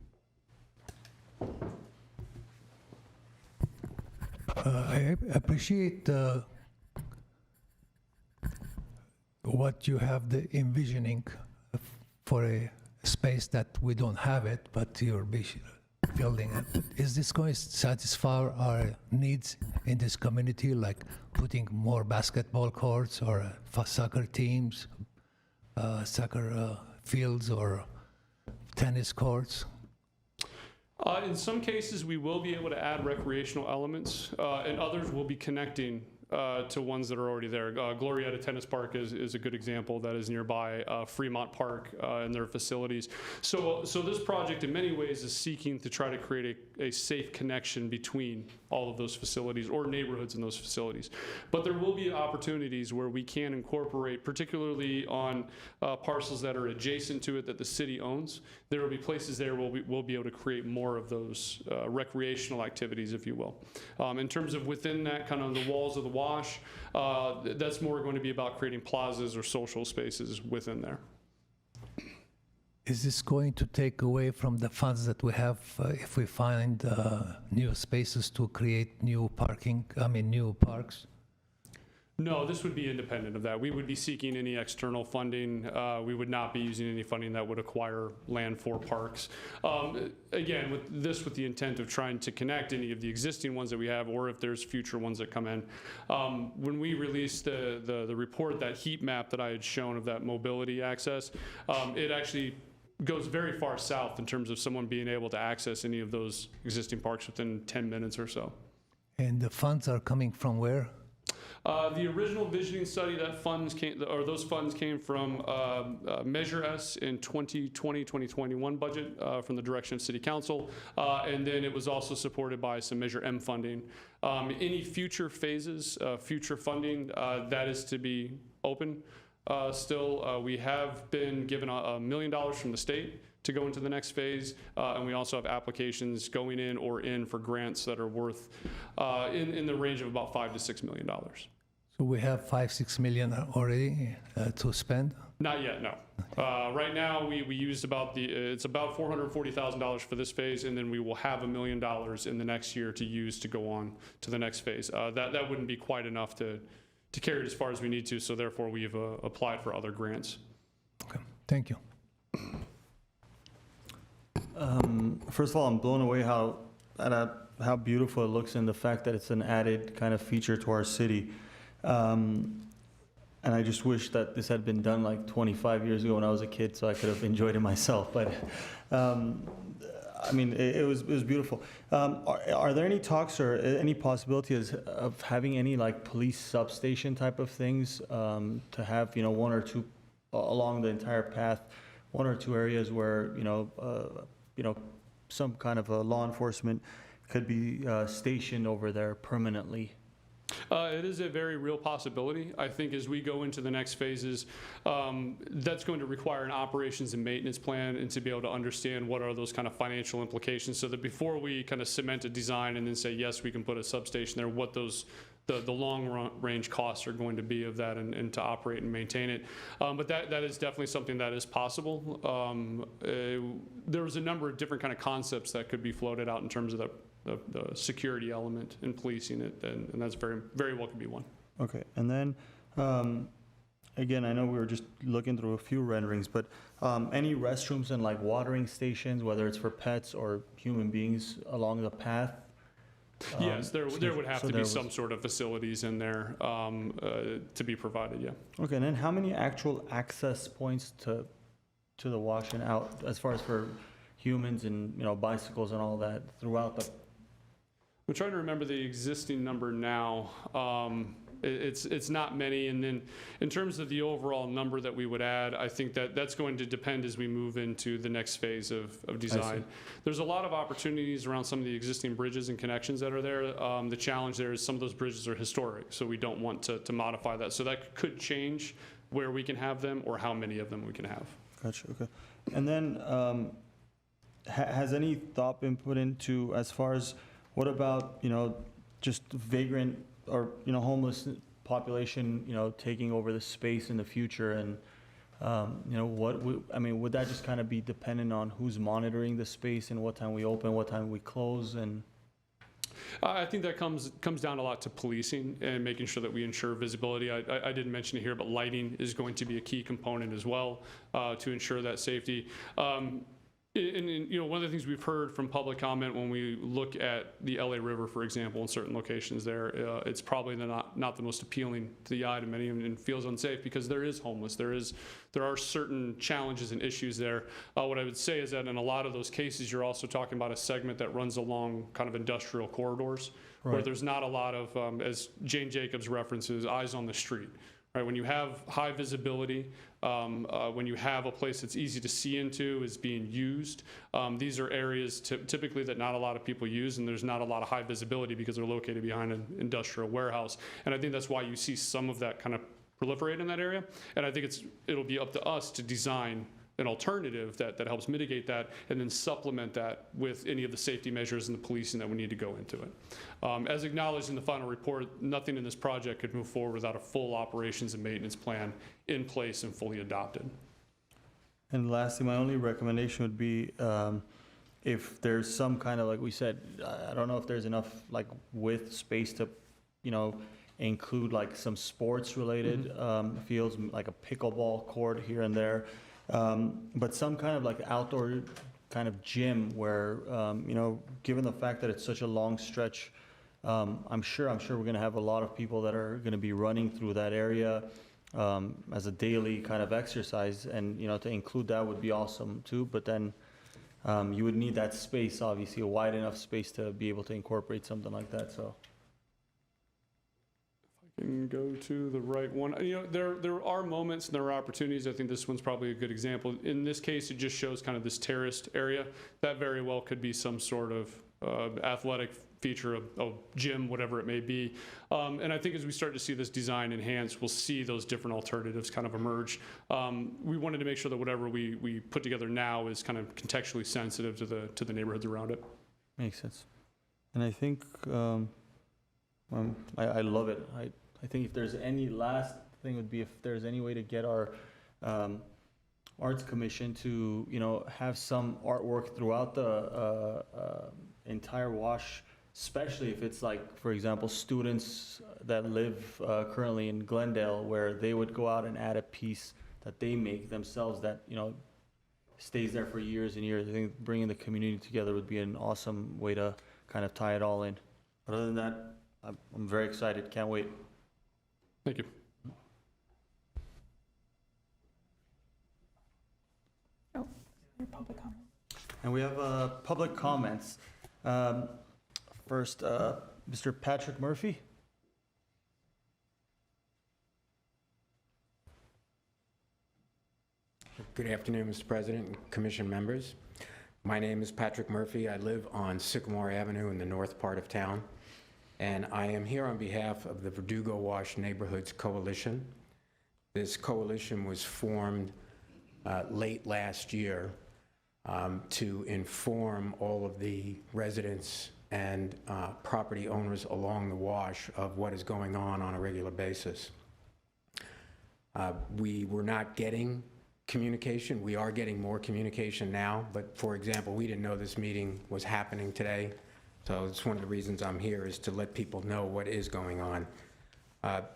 I appreciate what you have the envisioning for a space that we don't have it, but you're building it. Is this going to satisfy our needs in this community, like putting more basketball courts or soccer teams, soccer fields or tennis courts? In some cases, we will be able to add recreational elements, and others will be connecting to ones that are already there. Glorieta Tennis Park is a good example that is nearby, Fremont Park and their facilities. So this project in many ways is seeking to try to create a safe connection between all of those facilities or neighborhoods in those facilities. But there will be opportunities where we can incorporate, particularly on parcels that are adjacent to it that the city owns. There will be places there where we'll be able to create more of those recreational activities, if you will. In terms of within that, kind of the walls of the wash, that's more going to be about creating plazas or social spaces within there. Is this going to take away from the funds that we have if we find new spaces to create new new parks? No, this would be independent of that. We would be seeking any external funding. We would not be using any funding that would acquire land for parks. Again, with the intent of trying to connect any of the existing ones that we have, or if there's future ones that come in. When we released the report, that heat map that I had shown of that mobility access, it actually goes very far south in terms of someone being able to access any of those existing parks within 10 minutes or so. And the funds are coming from where? The original visioning study, those funds came from Measure S in 2020-2021 budget from the direction of City Council, and then it was also supported by some Measure M funding. Any future phases, future funding, that is to be open. Still, we have been given $1 million from the state to go into the next phase, and we also have applications going in or in for grants that are worth in the range of about $5 to $6 million. So we have 5-6 million already to spend? Not yet, no. Right now, we used it's about $440,000 for this phase, and then we will have $1 million in the next year to use to go on to the next phase. That wouldn't be quite enough to carry it as far as we need to, so therefore we've applied for other grants. Okay, thank you. First of all, I'm blown away how beautiful it looks and the fact that it's an added kind of feature to our city. And I just wish that this had been done like 25 years ago when I was a kid, so I could have enjoyed it myself. But I mean, it was beautiful. Are there any talks or any possibilities of having any like police substation type of things to have, one or two along the entire path, one or two areas where some kind of a law enforcement could be stationed over there permanently? It is a very real possibility. I think as we go into the next phases, that's going to require an operations and maintenance plan and to be able to understand what are those kind of financial implications so that before we kind of cement a design and then say, yes, we can put a substation there, what those the long range costs are going to be of that and to operate and maintain it. But that is definitely something that is possible. There was a number of different kind of concepts that could be floated out in terms of the security element and policing it, and that's very, very well could be one. Okay, and then again, I know we were just looking through a few renderings, but any restrooms and like watering stations, whether it's for pets or human beings along the path? Yes, there would have to be some sort of facilities in there to be provided, yeah. Okay, and then how many actual access points to the wash and out as far as for humans and bicycles and all that throughout the? I'm trying to remember the existing number now. It's not many, and then in terms of the overall number that we would add, I think that's going to depend as we move into the next phase of design. There's a lot of opportunities around some of the existing bridges and connections that are there. The challenge there is some of those bridges are historic, so we don't want to modify that. So that could change where we can have them or how many of them we can have. Gotcha, okay. And then has any thought been put into as far as what about, just vagrant or, homeless population, taking over the space in the future? And, would that just kind of be dependent on who's monitoring the space and what time we open, what time we close? And I think that comes down a lot to policing and making sure that we ensure visibility. I didn't mention it here, but lighting is going to be a key component as well to ensure that safety. And one of the things we've heard from public comment when we look at the LA River, for example, in certain locations there, it's probably not the most appealing to the eye to many and feels unsafe because there is homeless. There are certain challenges and issues there. What I would say is that in a lot of those cases, you're also talking about a segment that runs along kind of industrial corridors where Right. there's not a lot of, as Jane Jacobs references, eyes on the street. Right, when you have high visibility, when you have a place that's easy to see into is being used, these are areas typically that not a lot of people use, and there's not a lot of high visibility because they're located behind an industrial warehouse. And I think that's why you see some of that kind of proliferate in that area. And I think it'll be up to us to design an alternative that helps mitigate that and then supplement that with any of the safety measures and the policing that we need to go into it. As acknowledged in the final report, nothing in this project could move forward without a full operations and maintenance plan in place and fully adopted. And lastly, my only recommendation would be if there's some kind of, like we said, I don't know if there's enough like width space to, include like some sports related fields, like a pickleball court here and there. But some kind of like outdoor kind of gym where, given the fact that it's such a long stretch, I'm sure we're going to have a lot of people that are going to be running through that area as a daily kind of exercise. And, to include that would be awesome too. But then you would need that space, obviously, a wide enough space to be able to incorporate something like that. So. Can go to the right one. There are moments and there are opportunities. I think this one's probably a good example. In this case, it just shows kind of this terraced area. That very well could be some sort of athletic feature, of gym, whatever it may be. And I think as we start to see this design enhanced, we'll see those different alternatives kind of emerge. We wanted to make sure that whatever we put together now is kind of contextually sensitive to the neighborhoods around it. Makes sense. And I think I love it. I think if there's any last thing would be if there's any way to get our arts commission to have some artwork throughout the entire wash, especially if it's like, for example, students that live currently in Glendale, where they would go out and add a piece that they make themselves that stays there for years and years. I think bringing the community together would be an awesome way to kind of tie it all in. But other than that, I'm very excited. Can't wait. Thank you. Oh, your public comment. And we have public comments. First, Mr. Patrick Murphy. Good afternoon, Mr. President and Commission members. My name is Patrick Murphy. I live on Sycamore Avenue in the north part of town, and I am here on behalf of the Verdugo Wash Neighborhoods Coalition. This coalition was formed late last year to inform all of the residents and property owners along the wash of what is going on a regular basis. We were not getting communication. We are getting more communication now, but for example, we didn't know this meeting was happening today. So it's one of the reasons I'm here, is to let people know what is going on.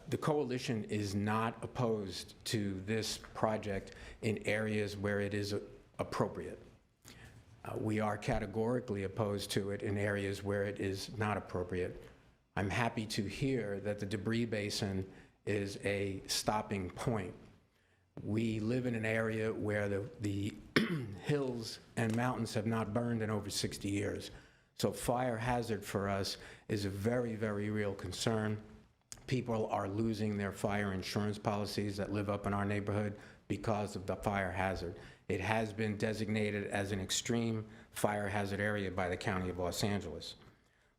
The coalition is not opposed to this project in areas where it is appropriate. We are categorically opposed to it in areas where it is not appropriate. I'm happy to hear that the Debris Basin is a stopping point. We live in an area where the hills and mountains have not burned in over 60 years. So fire hazard for us is a very, very real concern. People are losing their fire insurance policies that live up in our neighborhood because of the fire hazard. It has been designated as an extreme fire hazard area by the County of Los Angeles.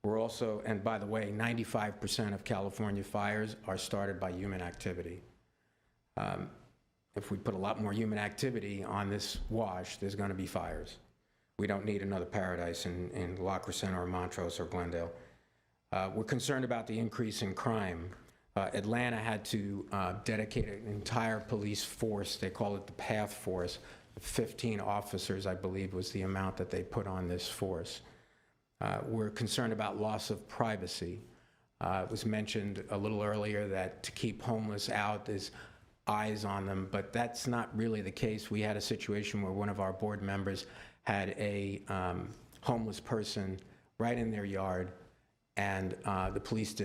We're also, and by the way, 95% of California fires are started by human activity. If we put a lot more human activity on this wash, there's going to be fires. We don't need another paradise in La Crescenta or Montrose or Glendale. We're concerned about the increase in crime. Atlanta had to dedicate an entire police force. They call it the PATH force. 15 officers, I believe, was the amount that they put on this force. We're concerned about loss of privacy. It was mentioned a little earlier that to keep homeless out, there's eyes on them, but that's not really the case. We had a situation where one of our board members had a homeless person right in their yard, and the police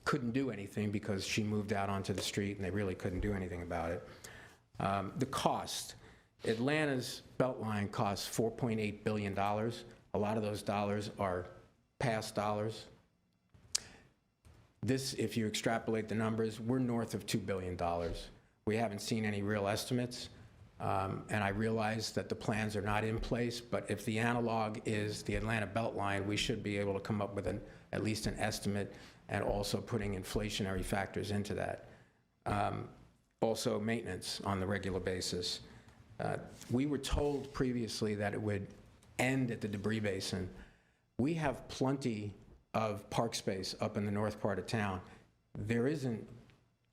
couldn't do anything because she moved out onto the street, and they really couldn't do anything about it. The cost, Atlanta's Beltline costs $4.8 billion. A lot of those dollars are past dollars. This, if you extrapolate the numbers, we're north of $2 billion. We haven't seen any real estimates, and I realize that the plans are not in place, but if the analog is the Atlanta Beltline, we should be able to come up with at least an estimate, and also putting inflationary factors into that. Also, maintenance on the regular basis. We were told previously that it would end at the Debris Basin. We have plenty of park space up in the north part of town. There isn't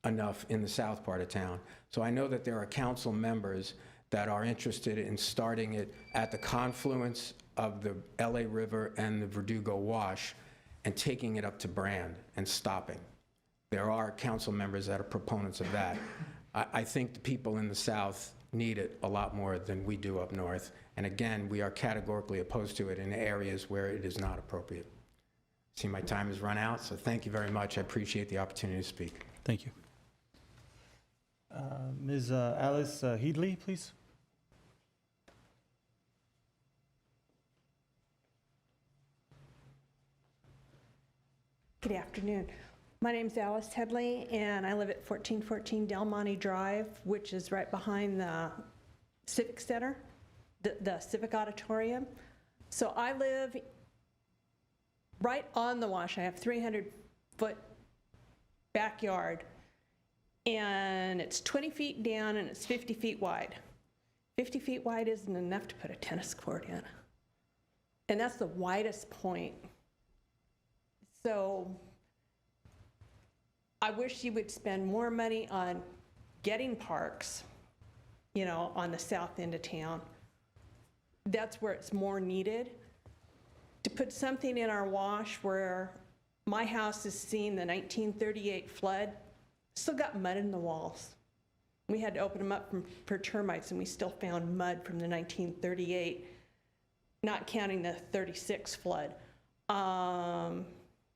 enough in the south part of town. So I know that there are council members that are interested in starting it at the confluence of the LA River and the Verdugo Wash and taking it up to Brand and stopping. There are council members that are proponents of that. I think the people in the south need it a lot more than we do up north. And again, we are categorically opposed to it in areas where it is not appropriate. See, my time has run out, so thank you very much. I appreciate the opportunity to speak. Thank you. Ms. Alice Headley, please. Good afternoon. My name's Alice Headley, and I live at 1414 Del Monte Drive, which is right behind the Civic Center, the Civic Auditorium. So I live right on the wash. I have 300-foot backyard, and it's 20 feet down and it's 50 feet wide. 50 feet wide isn't enough to put a tennis court in. And that's the widest point. So I wish you would spend more money on getting parks, you know, on the south end of town. That's where it's more needed. To put something in our wash where my house has seen the 1938 flood, still got mud in the walls. We had to open them up for termites, and we still found mud from the 1938, not counting the 36 flood.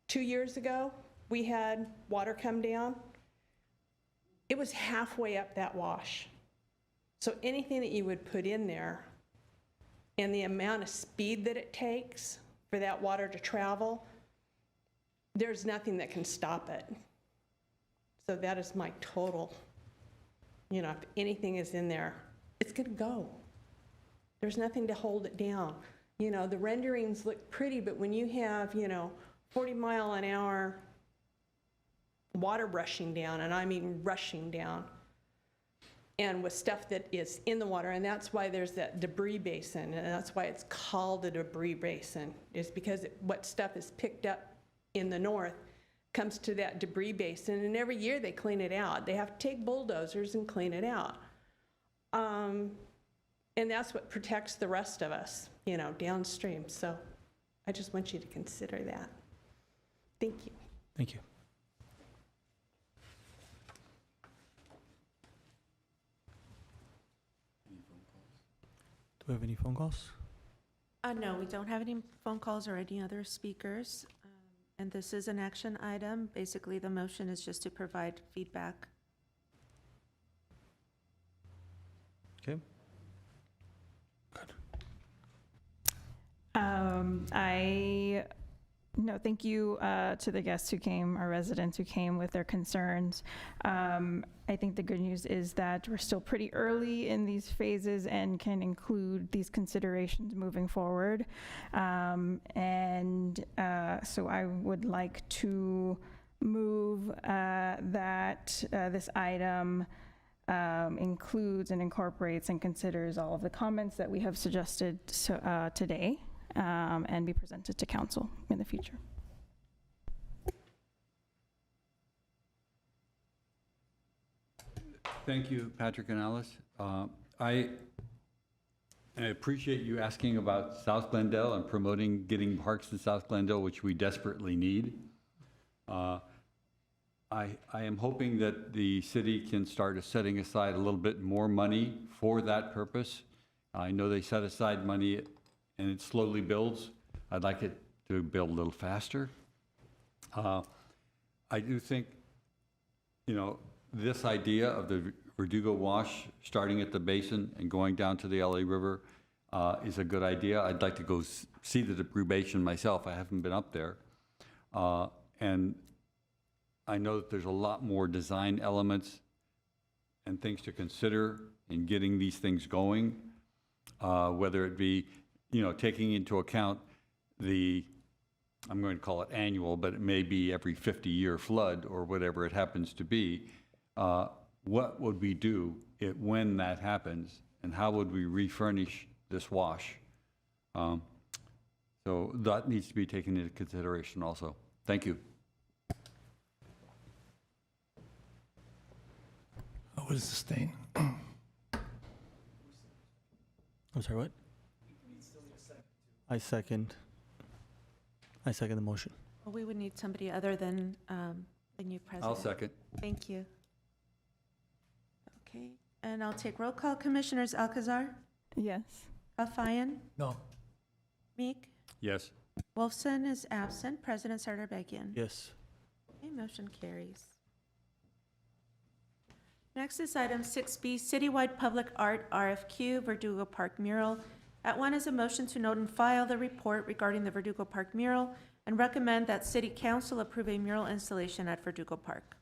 2 years ago, we had water come down. It was halfway up that wash. So anything that you would put in there and the amount of speed that it takes for that water to travel, there's nothing that can stop it. So that is my total, you know, if anything is in there, it's gonna go. There's nothing to hold it down. You know, the renderings look pretty, but when you have, you know, 40-mile-an-hour water rushing down, and I mean rushing down, and with stuff that is in the water, and that's why there's that debris basin, and that's why it's called a debris basin, is because what stuff is picked up in the north comes to that debris basin, and every year they clean it out. They have to take bulldozers and clean it out. And that's what protects the rest of us, you know, downstream. So I just want you to consider that. Thank you. Thank you. Do we have any phone calls? No, we don't have any phone calls or any other speakers. And this is an action item. Basically, the motion is just to provide feedback. Okay. Good. No, thank you to the guests who came, our residents who came with their concerns. I think the good news is that we're still pretty early in these phases and can include these considerations moving forward. So I would like to move that this item includes and incorporates and considers all of the comments that we have suggested today. And be presented to council in the future. Thank you, Patrick and Alice. I appreciate you asking about South Glendale and promoting getting parks in South Glendale, which we desperately need. I am hoping that the city can start setting aside a little bit more money for that purpose. I know they set aside money and it slowly builds. I'd like it to build a little faster. I do think, this idea of the Verdugo Wash starting at the basin and going down to the LA River is a good idea. I'd like to go see the Debris Basin myself. I haven't been up there. And I know that there's a lot more design elements and things to consider in getting these things going, whether it be, taking into account I'm going to call it annual, but it may be every 50-year flood or whatever it happens to be. What would we do when that happens, and how would we refurnish this wash? So that needs to be taken into consideration also. Thank you. I will sustain. I'm sorry, what? I second the motion. Well, we would need somebody other than the new president. I'll second. Thank you. Okay, and I'll take roll call. Commissioners Alcazar, Yes. Alfayan, No. Meek, Yes. Wolfson is absent. President Sardarbagian. Yes. Okay, motion carries. Next is item 6B, Citywide Public Art RFQ, Verdugo Park Mural. At one is a motion to note and file the report regarding the Verdugo Park mural and recommend that City Council approve a mural installation at Verdugo Park.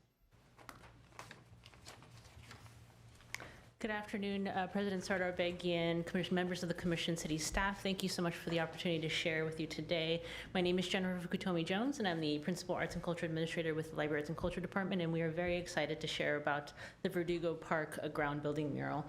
Good afternoon, President Sardarbagian, Commission members of the Commission, City staff. Thank you so much for the opportunity to share with you today. My name is Jennifer Fukutomi-Jones, and I'm the Principal Arts and Culture Administrator with the Library Arts and Culture Department, and we are very excited to share about the Verdugo Park ground building mural.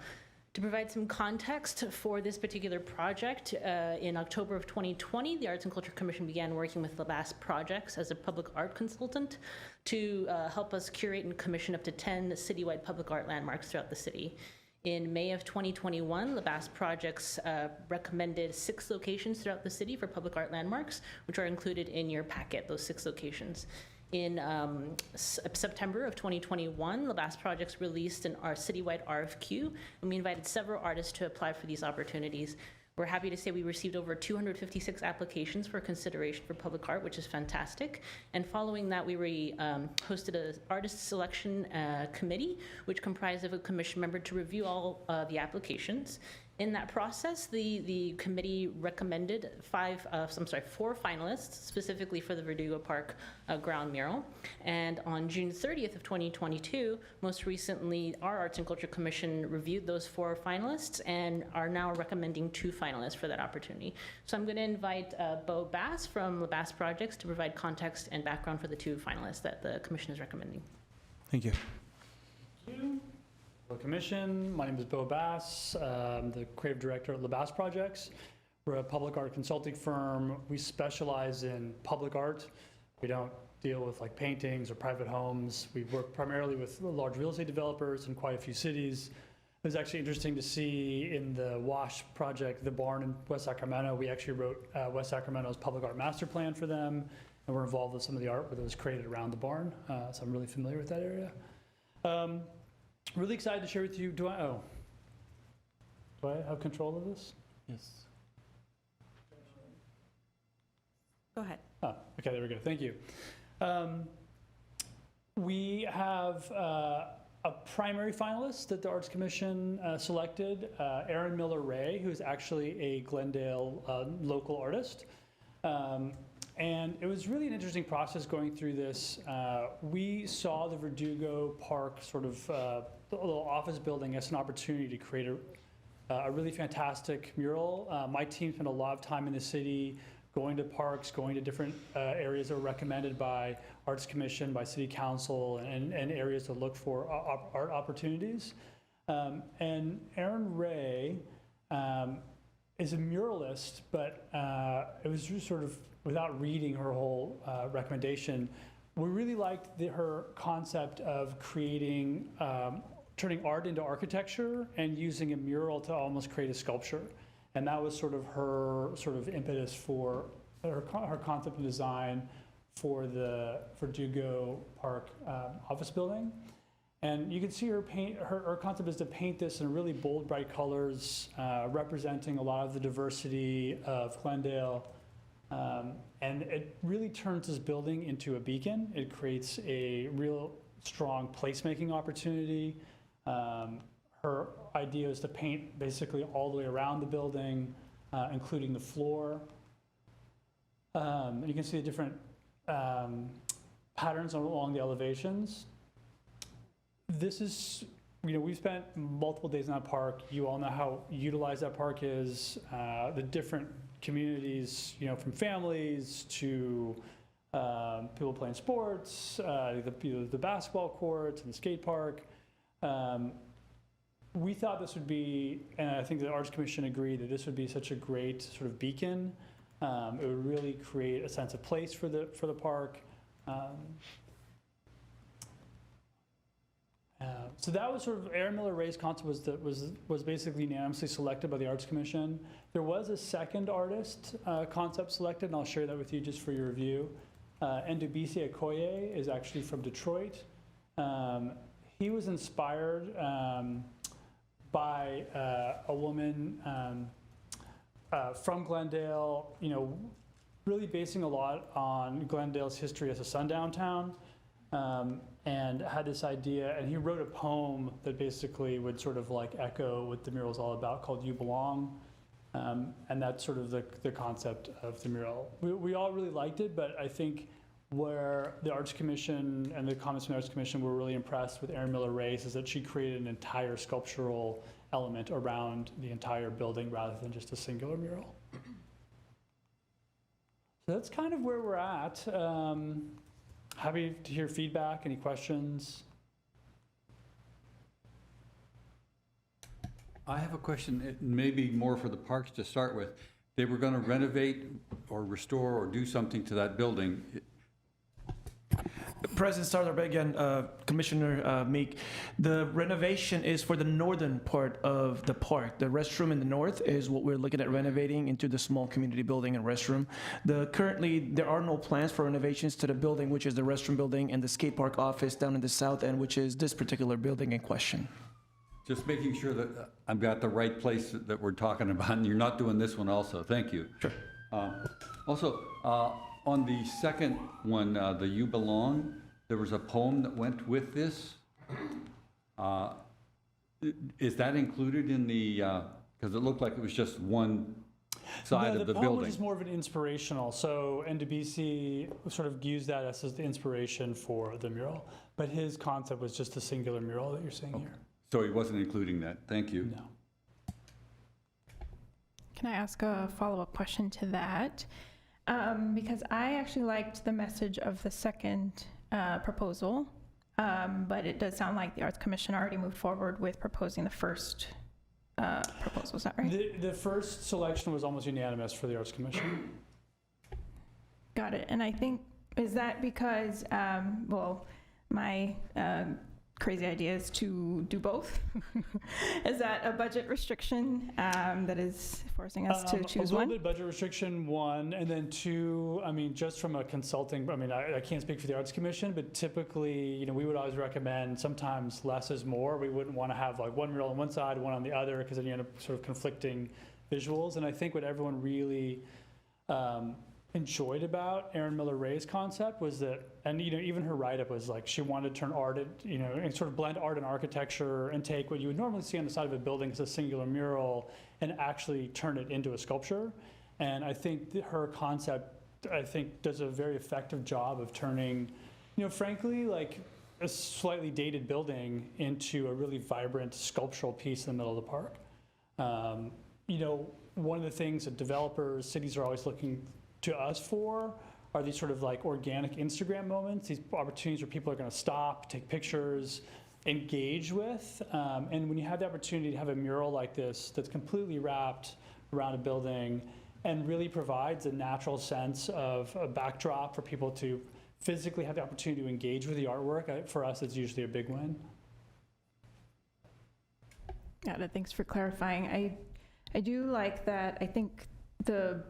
To provide some context for this particular project, in October of 2020, the Arts and Culture Commission began working with Labas Projects as a public art consultant to help us curate and commission up to 10 citywide public art landmarks throughout the city. In May of 2021, Labas Projects recommended 6 locations throughout the city for public art landmarks, which are included in your packet, those 6 locations. In September of 2021, Labas Projects released our citywide RFQ, and we invited several artists to apply for these opportunities. We're happy to say we received over 256 applications for consideration for public art, which is fantastic. And following that, we hosted an artist selection committee, which comprised of a commission member to review all the applications. In that process, the committee recommended 4 finalists, specifically for the Verdugo Park ground mural. And on June 30th of 2022, most recently, our Arts and Culture Commission reviewed those 4 finalists and are now recommending 2 finalists for that opportunity. So I'm going to invite Bo Bass from Labas Projects to provide context and background for the 2 finalists that the commission is recommending. Thank you. Hello, Commission. My name is Bo Bass. I'm the creative director at Labas Projects. We're a public art consulting firm. We specialize in public art. We don't deal with like paintings or private homes. We work primarily with large real estate developers in quite a few cities. It was actually interesting to see in the WASH project, the barn in West Sacramento, we actually wrote West Sacramento's public art master plan for them, and we're involved with some of the art that was created around the barn. So I'm really familiar with that area. Really excited to share with you. Do I have control of this? Yes. Go ahead. Oh, okay, there we go. Thank you. We have a primary finalist that the Arts Commission selected, Erin Miller-Ray, who is actually a Glendale local artist. And it was really an interesting process going through this. We saw the Verdugo Park sort of the little office building as an opportunity to create a really fantastic mural. My team spent a lot of time in the city, going to parks, going to different areas that were recommended by Arts Commission, by City Council, and areas to look for art opportunities. And Erin Ray is a muralist, but it was just sort of, without reading her whole recommendation, we really liked her concept of creating, turning art into architecture and using a mural to almost create a sculpture. And that was sort of her impetus for her concept and design for the Verdugo Park office building. And you can see her concept is to paint this in really bold, bright colors, representing a lot of the diversity of Glendale. And it really turns this building into a beacon. It creates a real strong placemaking opportunity. Her idea is to paint basically all the way around the building, including the floor. And you can see the different patterns along the elevations. This is, we've spent multiple days in that park. You all know how utilized that park is. The different communities, from families to people playing sports, the basketball courts and the skate park. We thought this would be, and I think the Arts Commission agreed, that this would be such a great sort of beacon. It would really create a sense of place for the park. So that was sort of Aaron Miller Ray's concept was basically unanimously selected by the Arts Commission. There was a second artist concept selected, and I'll share that with you just for your review. Ndubisi Okoye is actually from Detroit. He was inspired by a woman from Glendale, really basing a lot on Glendale's history as a sundown town. And had this idea, and he wrote a poem that basically would sort of like echo what the mural is all about, called You Belong. And that's sort of the concept of the mural. We all really liked it, but I think where the Arts Commission and the comments from the Arts Commission were really impressed with Erin Miller Reyes is that she created an entire sculptural element around the entire building rather than just a singular mural. So that's kind of where we're at. Happy to hear feedback. Any questions? I have a question. It may be more for the parks to start with. They were going to renovate or restore or do something to that building. President Sardarbegian, Commissioner Meek, the renovation is for the northern part of the park. The restroom in the north is what we're looking at renovating into the small community building and restroom. Currently, there are no plans for renovations to the building, which is the restroom building, and the skate park office down in the south end, which is this particular building in question. Just making sure that I've got the right place that we're talking about, and you're not doing this one also. Thank you. Sure. Also, on the second one, the You Belong, there was a poem that went with this. Is that included in the, because it looked like it was just one side of the poem building. was just more of an inspirational. So NDBC sort of used that as the inspiration for the mural, but his concept was just a singular mural that you're seeing here. So he wasn't including that. Thank you. No. Can I ask a follow-up question to that? Because I actually liked the message of the second proposal, but it does sound like the Arts Commission already moved forward with proposing the first proposal. Is that right? The first selection was almost unanimous for the Arts Commission. Got it. And I think, is that because, my crazy idea is to do both? Is that a budget restriction that is forcing us to choose one? A little bit budget restriction, one, and then two, just from a consulting, I can't speak for the Arts Commission, but typically, we would always recommend sometimes less is more. We wouldn't want to have like one mural on one side, one on the other, because then you end up sort of conflicting visuals. And I think what everyone really enjoyed about Erin Miller Ray's concept was that, and even her write-up was like she wanted to turn art, and sort of blend art and architecture and take what you would normally see on the side of a building as a singular mural and actually turn it into a sculpture. And I think that her concept, does a very effective job of turning, frankly, like a slightly dated building into a really vibrant sculptural piece in the middle of the park. One of the things that developers, cities are always looking to us for are these sort of like organic Instagram moments, these opportunities where people are going to stop, take pictures, engage with. And when you have the opportunity to have a mural like this that's completely wrapped around a building and really provides a natural sense of a backdrop for people to physically have the opportunity to engage with the artwork, for us, it's usually a big win. Got it. Thanks for clarifying. I do like that. I think the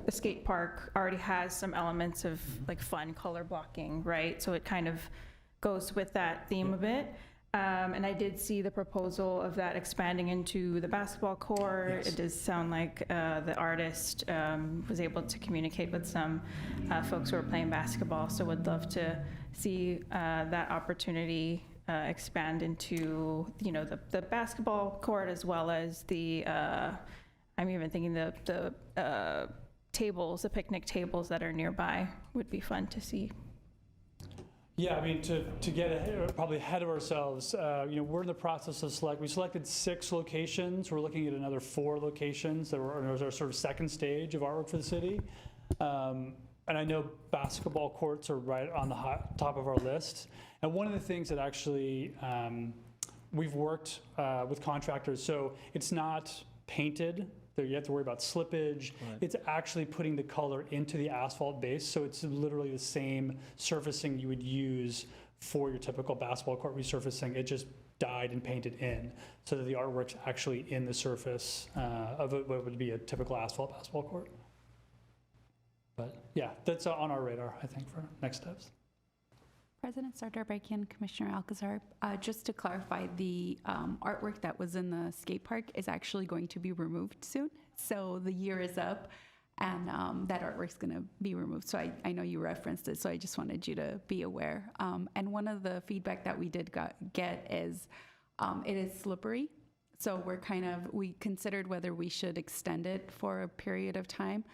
skate park already has some elements of like fun color blocking, right? So it kind of goes with that theme a bit. And I did see the proposal of that expanding into the basketball court. Yes. It does sound like the artist was able to communicate with some folks who are playing basketball, so would love to see that opportunity expand into, you know, the basketball court, as well as the, I'm even thinking the tables, the picnic tables that are nearby would be fun to see. Yeah, I mean, to get ahead, probably ahead of ourselves, you know, we're in the process of we selected 6 locations. We're looking at another 4 locations that were our sort of second stage of artwork for the city. And I know basketball courts are right on the top of our list. And one of the things that actually we've worked with contractors, so it's not painted. You have to worry about slippage. Right. It's actually putting the color into the asphalt base, so it's literally the same surfacing you would use for your typical basketball court resurfacing. It just dyed and painted in, so that the artwork's actually in the surface of what would be a typical asphalt basketball court. But yeah, that's on our radar, I think, for next steps. President Sardarbakian, Commissioner Alcazar, just to clarify, the artwork that was in the skate park is actually going to be removed soon. So the year is up, and that artwork's going to be removed. So I know you referenced it, so I just wanted you to be aware. And one of the feedback that we did get is it is slippery. So we considered whether we should extend it for a period of time.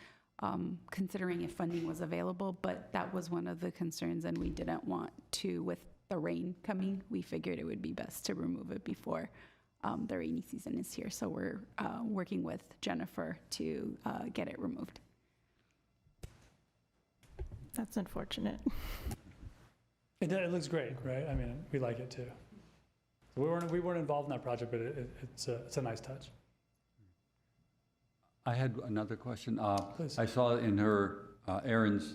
Considering if funding was available, but that was one of the concerns, and we didn't want to, with the rain coming, we figured it would be best to remove it before the rainy season is here. So we're working with Jennifer to get it removed. That's unfortunate. It looks great, right? I mean, we like it too. We weren't involved in that project, but it's a nice touch. I had another question. Please. I saw in her errands,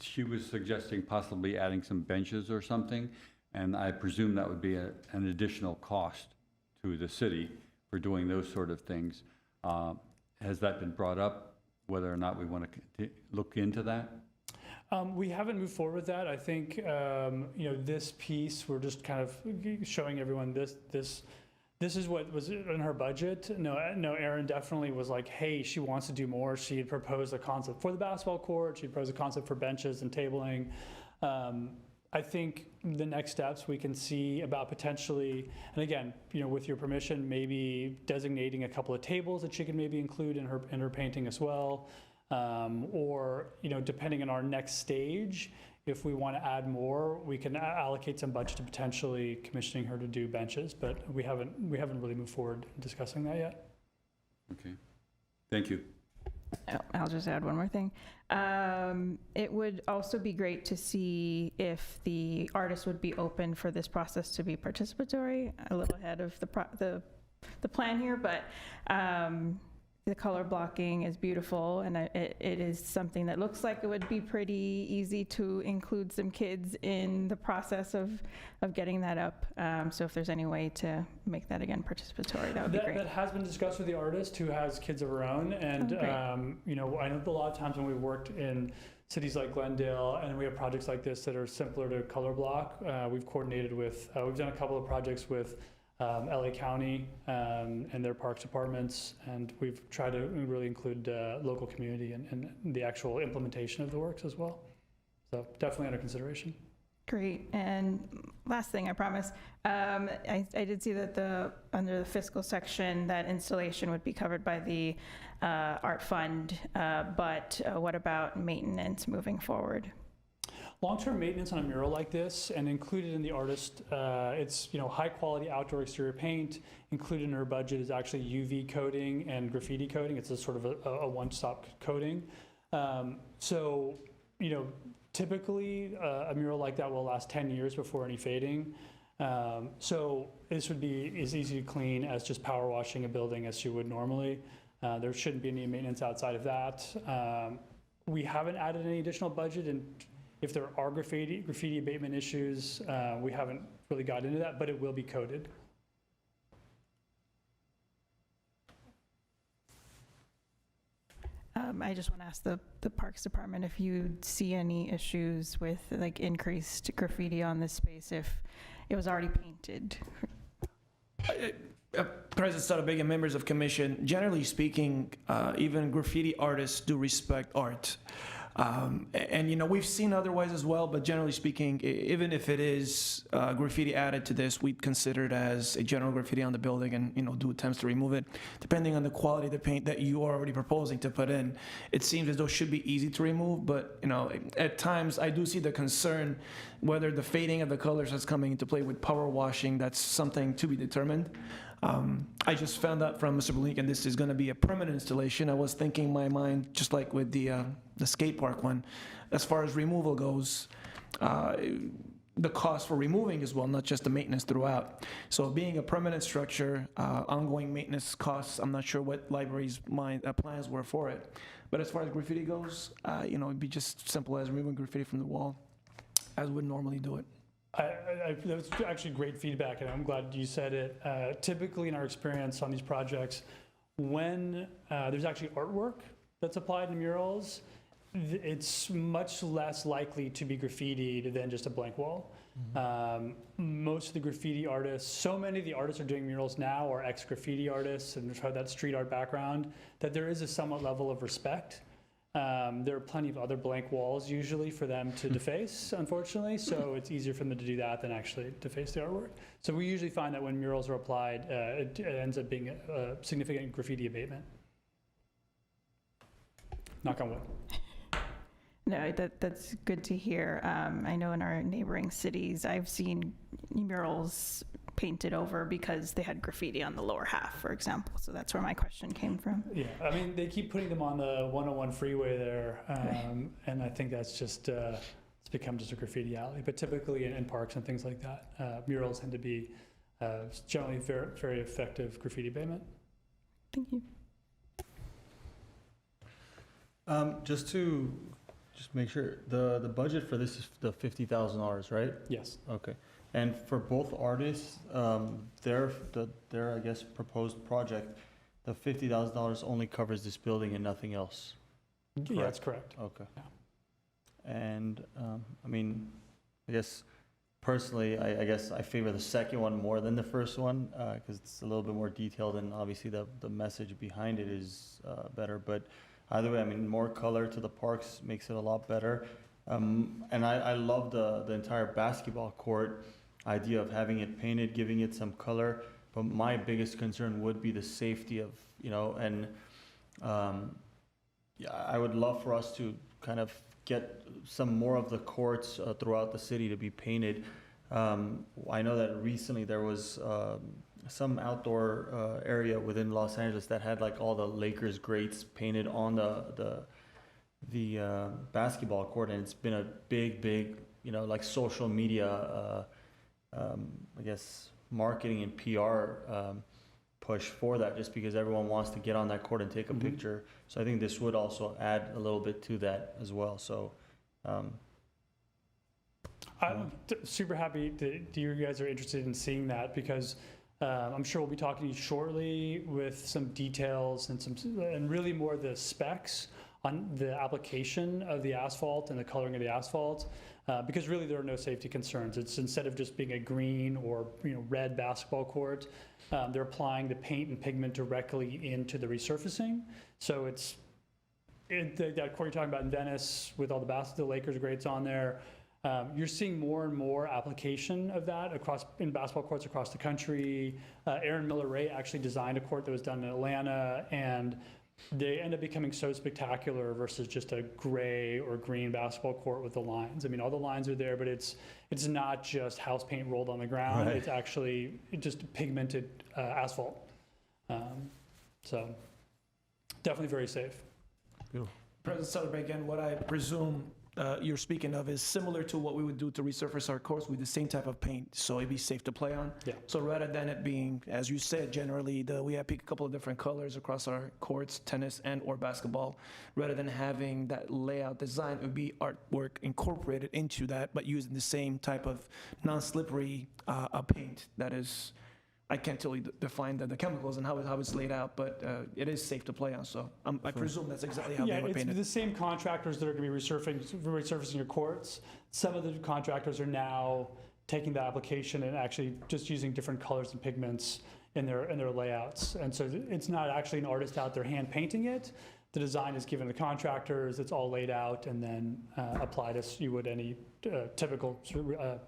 she was suggesting possibly adding some benches or something, and I presume that would be an additional cost to the city for doing those sort of things. Has that been brought up, whether or not we want to look into that? We haven't moved forward with that. I think, you know, this piece, we're just kind of showing everyone this is what was in her budget. No, Erin definitely was like, hey, she wants to do more. She had proposed a concept for the basketball court. She proposed a concept for benches and tabling. I think the next steps we can see about potentially, and again, you know, with your permission, maybe designating a couple of tables that she could maybe include in her painting as well. Or, you know, depending on our next stage, if we want to add more, we can allocate some budget to potentially commissioning her to do benches, but we haven't really moved forward in discussing that yet. Okay, thank you. I'll just add one more thing. It would also be great to see if the artist would be open for this process to be participatory. A little ahead of the plan here, but the color blocking is beautiful, and it is something that looks like it would be pretty easy to include some kids in the process of getting that up. So if there's any way to make that again participatory, that would be great. That has been discussed with the artist who has kids of her own, and you know, I know a lot of times when we've worked in cities like Glendale and we have projects like this that are simpler to color block, we've coordinated with, we've done a couple of projects with LA County and their parks departments, and we've tried to really include local community and the actual implementation of the works as well. So definitely under consideration. Great. And last thing, I promise. I did see that under the fiscal section, that installation would be covered by the art fund, but what about maintenance moving forward? Long-term maintenance on a mural like this, and included in the artist, it's, you know, high-quality outdoor exterior paint. Included in her budget is actually UV coating and graffiti coating. It's a sort of a one-stop coating. So, you know, typically a mural like that will last 10 years before any fading. So this would be as easy to clean as just power washing a building as you would normally. There shouldn't be any maintenance outside of that. We haven't added any additional budget, and if there are graffiti abatement issues, we haven't really got into that, but it will be coded. I just want to ask the Parks Department if you see any issues with like increased graffiti on this space if it was already painted. President Sotomayor and members of commission, generally speaking, even graffiti artists do respect art. And, you know, we've seen otherwise as well, but generally speaking, even if it is graffiti added to this, we'd consider it as a general graffiti on the building and, you know, do attempts to remove it. Depending on the quality of the paint that you are already proposing to put in, it seems as though it should be easy to remove, but, you know, at times I do see the concern whether the fading of the colors that's coming into play with power washing, that's something to be determined. I just found out from Mr. Blink, and this is going to be a permanent installation. I was thinking in my mind, just like with the skate park one, as far as removal goes, the cost for removing as well, not just the maintenance throughout. So being a permanent structure, ongoing maintenance costs, I'm not sure what library's plans were for it. But as far as graffiti goes, you know, it'd be just simple as removing graffiti from the wall, as we would normally do it. That was actually great feedback, and I'm glad you said it. Typically, in our experience on these projects, when there's actually artwork that's applied to murals, it's much less likely to be graffitied than just a blank wall. Most of the graffiti artists, so many of the artists are doing murals now are ex-graffiti artists and have that street art background, that there is a somewhat level of respect. There are plenty of other blank walls usually for them to deface, unfortunately, so it's easier for them to do that than actually deface the artwork. So we usually find that when murals are applied, it ends up being a significant graffiti abatement. Knock on wood. No, that's good to hear. I know in our neighboring cities, I've seen murals painted over because they had graffiti on the lower half, for example. So that's where my question came from. Yeah, I mean, they keep putting them on the 101 freeway there, and I think that's just, it's become just a graffiti alley. But typically in parks and things like that, murals tend to be generally very, very effective graffiti abatement. Thank you. Just to make sure, the budget for this is the $50,000, right? Yes. Okay. And for both artists, their I guess proposed project, the $50,000 only covers this building and nothing else. Correct? Yeah, that's correct. Okay. Yeah. And I mean, I guess personally, I guess I favor the second one more than the first one because it's a little bit more detailed and obviously the message behind it is better. But either way, I mean, more color to the parks makes it a lot better. And I love the entire basketball court idea of having it painted, giving it some color. But my biggest concern would be the safety of, you know, and yeah, I would love for us to kind of get some more of the courts throughout the city to be painted. I know that recently there was some outdoor area within Los Angeles that had like all the Lakers greats painted on the basketball court, and it's been a big, you know, like social media, I guess, marketing and PR push for that, just because everyone wants to get on that court and take a picture. So I think this would also add a little bit to that as well. So I'm super happy that you guys are interested in seeing that, because I'm sure we'll be talking to you shortly with some details and really more the specs on the application of the asphalt and the coloring of the asphalt, because really there are no safety concerns. It's instead of just being a green or, you know, red basketball court, they're applying the paint and pigment directly into the resurfacing. So it's that court you're talking about in Venice with all the Lakers greats on there. You're seeing more and more application of that in basketball courts across the country. Aaron Miller-Ray actually designed a court that was done in Atlanta, and they end up becoming so spectacular versus just a gray or green basketball court with the lines. I mean, all the lines are there, but it's not just house paint rolled on the ground. Right. It's actually just pigmented asphalt. So definitely very safe. Beautiful. President Sotomayor, again, what I presume you're speaking of is similar to what we would do to resurface our courts with the same type of paint, so it'd be safe to play on. Yeah. So rather than it being, as you said, generally we have picked a couple of different colors across our courts, tennis and or basketball. Rather than having that layout design, it would be artwork incorporated into that, but using the same type of non-slippery paint that is I can't totally define the chemicals and how it's laid out, but it is safe to play on, so I presume that's exactly how Yeah, they would it's paint it. the same contractors that are going to be resurfacing your courts. Some of the contractors are now taking the application and actually just using different colors and pigments in their layouts. And so it's not actually an artist out there hand painting it. The design is given to contractors, it's all laid out and then applied as you would any typical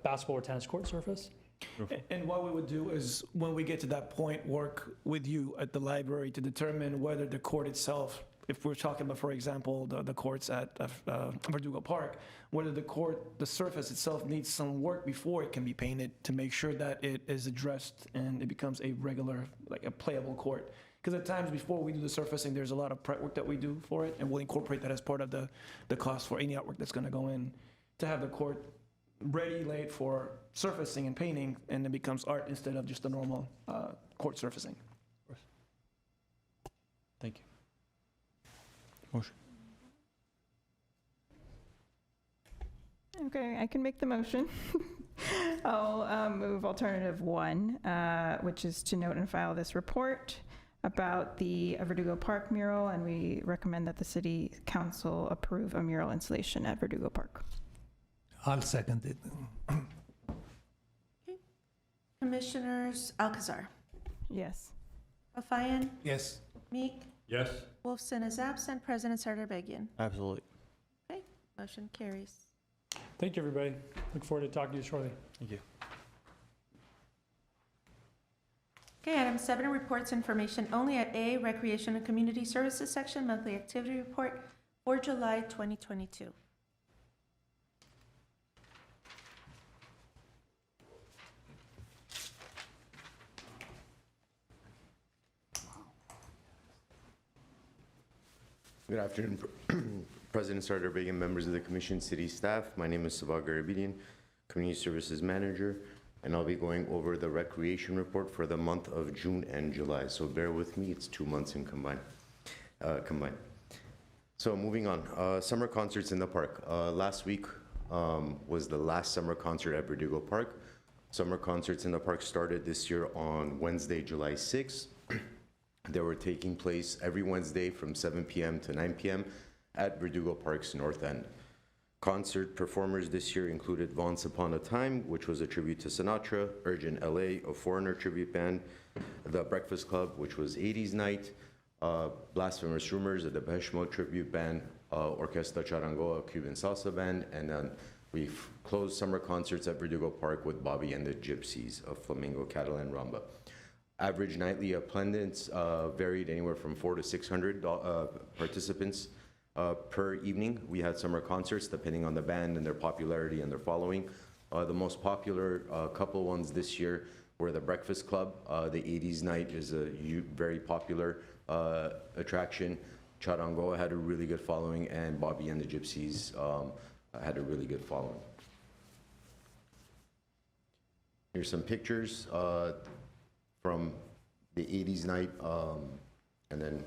basketball or tennis court surface. And what we would do is, when we get to that point, work with you at the library to determine whether the court itself, if we're talking about, for example, the courts at Verdugo Park, whether the surface itself needs some work before it can be painted to make sure that it is addressed and it becomes a regular, like a playable court. Because at times before we do the surfacing, there's a lot of prep work that we do for it, and we'll incorporate that as part of the cost for any artwork that's going to go in to have the court ready, laid for surfacing and painting, and it becomes art instead of just a normal court surfacing. Thank you. Motion. Okay, I can make the motion. I'll move alternative 1, which is to note and file this report about the Verdugo Park mural, and we recommend that the City Council approve a mural installation at Verdugo Park. I'll second it. Commissioners Alcazar, Yes. Alfian, Yes. Meek, Yes. Wolfson is absent, President Sardarbagian. Absolutely. Okay, motion carries. Thank you, everybody. Look forward to talking to you shortly. Thank you. Okay, item 7, reports information only at A, Recreation and Community Services section, monthly activity report for July 2022. Good afternoon, President Sardarbagian, members of the Commission, City staff. My name is Sabah Garabidian, Community Services Manager, and I'll be going over the recreation report for the month of June and July. So bear with me, it's 2 months in combined. So moving on, summer concerts in the park. Last week was the last summer concert at Verdugo Park. Summer concerts in the park started this year on Wednesday, July 6th. They were taking place every Wednesday from 7 p.m. to 9 p.m. at Verdugo Park's north end. Concert performers this year included Once Upon a Time, which was a tribute to Sinatra, Urgent LA, a Foreigner tribute band, The Breakfast Club, which was 80s Night, Blasphemous Rumors, a Depeche Mode tribute band, Orquesta Charango, a Cuban salsa band, and then we've closed summer concerts at Verdugo Park with Bobby and the Gypsies, a Flamingo Catalan Rumba. Average nightly attendance varied anywhere from 400 to 600 participants per evening. We had summer concerts depending on the band and their popularity and their following. The most popular couple ones this year were the Breakfast Club. The 80s Night is a very popular attraction. Charango had a really good following, and Bobby and the Gypsies had a really good following. Here's some pictures from the 80s Night, and then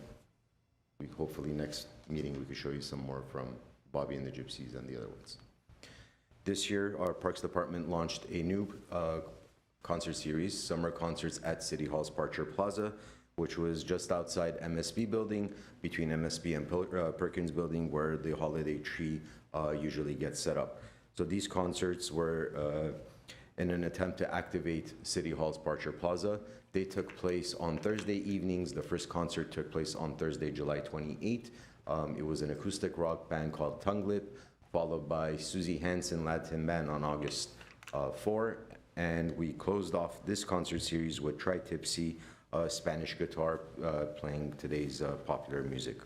hopefully next meeting we could show you some more from Bobby and the Gypsies and the other ones. This year, our Parks Department launched a new concert series, Summer Concerts at City Hall's Parcher Plaza, which was just outside MSB building, between MSB and Perkins building, where the holiday tree usually gets set up. So these concerts were in an attempt to activate City Hall's Parcher Plaza. They took place on Thursday evenings. The first concert took place on Thursday, July 28th. It was an acoustic rock band called Tongue Lip, followed by Susie Hansen Latin Band on August 4. And we closed off this concert series with Tri-Tipsy, Spanish guitar, playing today's popular music.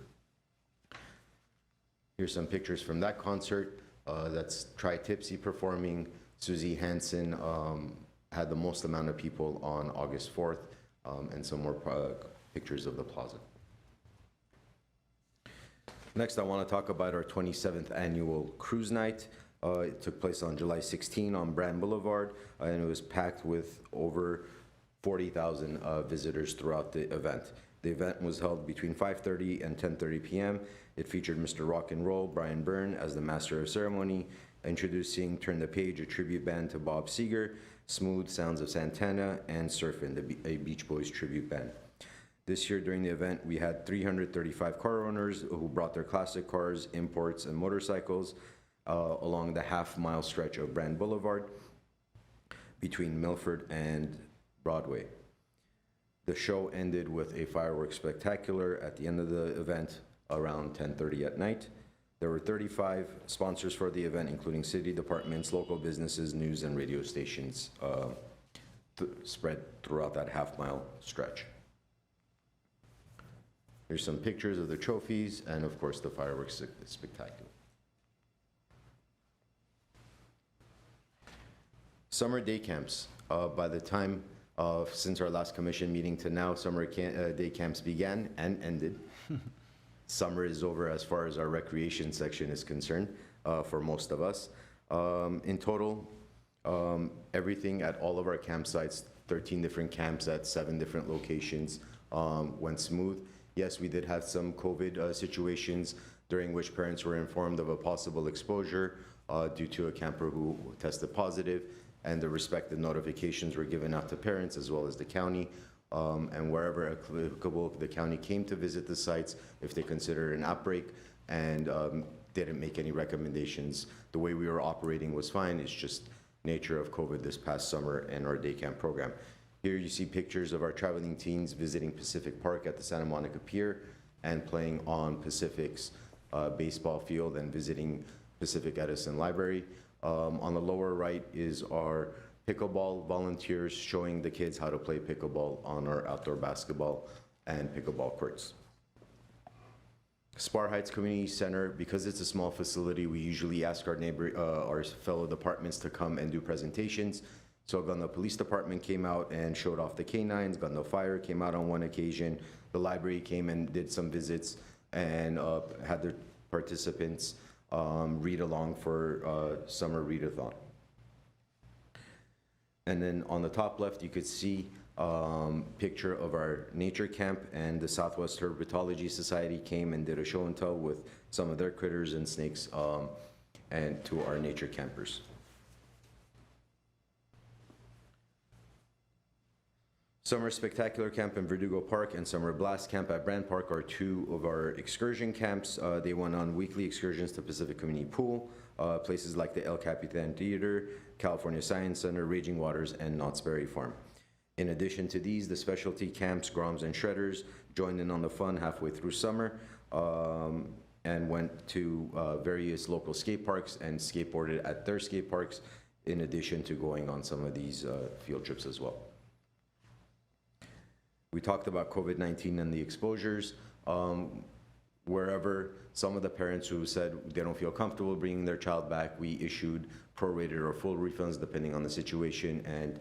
Here's some pictures from that concert. That's Tri-Tipsy performing. Susie Hansen had the most amount of people on August 4th, and some more pictures of the plaza. Next, I want to talk about our 27th annual cruise night. It took place on July 16 on Brand Boulevard, and it was packed with over 40,000 visitors throughout the event. The event was held between 5:30 and 10:30 p.m. It featured Mr. Rock and Roll, Brian Byrne, as the master of ceremony, introducing Turn the Page, a tribute band to Bob Seger, Smooth Sounds of Santana, and Surfin', a Beach Boys tribute band. This year during the event, we had 335 car owners who brought their classic cars, imports, and motorcycles along the half-mile stretch of Brand Boulevard between Milford and Broadway. The show ended with a fireworks spectacular at the end of the event around 10:30 at night. There were 35 sponsors for the event, including city departments, local businesses, news, and radio stations spread throughout that half-mile stretch. Here's some pictures of the trophies and, of course, the fireworks spectacular. Summer day camps. By the time since our last commission meeting to now, summer day camps began and ended. Summer is over as far as our recreation section is concerned for most of us. In total, everything at all of our campsites, 13 different camps at 7 different locations, went smooth. Yes, we did have some COVID situations during which parents were informed of a possible exposure due to a camper who tested positive, and the respective notifications were given out to parents as well as the county. And wherever applicable, the county came to visit the sites if they considered an outbreak and didn't make any recommendations. The way we were operating was fine. It's just nature of COVID this past summer and our day camp program. Here you see pictures of our traveling teens visiting Pacific Park at the Santa Monica Pier and playing on Pacific's baseball field and visiting Pacific Edison Library. On the lower right is our pickleball volunteers showing the kids how to play pickleball on our outdoor basketball and pickleball courts. Spar Heights Community Center, because it's a small facility, we usually ask our fellow departments to come and do presentations. So Glendale Police Department came out and showed off the canines. Glendale Fire came out on one occasion. The library came and did some visits and had their participants read along for summer readathon. And then on the top left, you could see picture of our nature camp, and the Southwest Herpetology Society came and did a show and tell with some of their critters and snakes and to our nature campers. Summer Spectacular Camp in Verdugo Park and Summer Blast Camp at Brand Park are 2 of our excursion camps. They went on weekly excursions to Pacific Community Pool, places like the El Capitan Theater, California Science Center, Raging Waters, and Knott's Berry Farm. In addition to these, the specialty camps, Groms and Shredders, joined in on the fun halfway through summer and went to various local skate parks and skateboarded at their skate parks, in addition to going on some of these field trips as well. We talked about COVID-19 and the exposures. Wherever some of the parents who said they don't feel comfortable bringing their child back, we issued prorated or full refunds depending on the situation and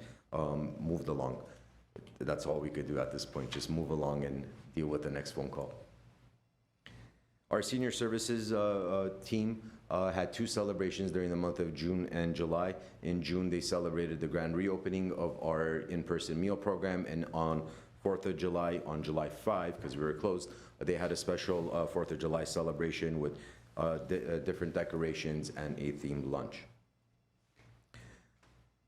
moved along. That's all we could do at this point, just move along and deal with the next phone call. Our senior services team had 2 celebrations during the month of June and July. In June, they celebrated the grand reopening of our in-person meal program, and on 4th of July, on July 5, because we were closed, they had a special 4th of July celebration with different decorations and a themed lunch.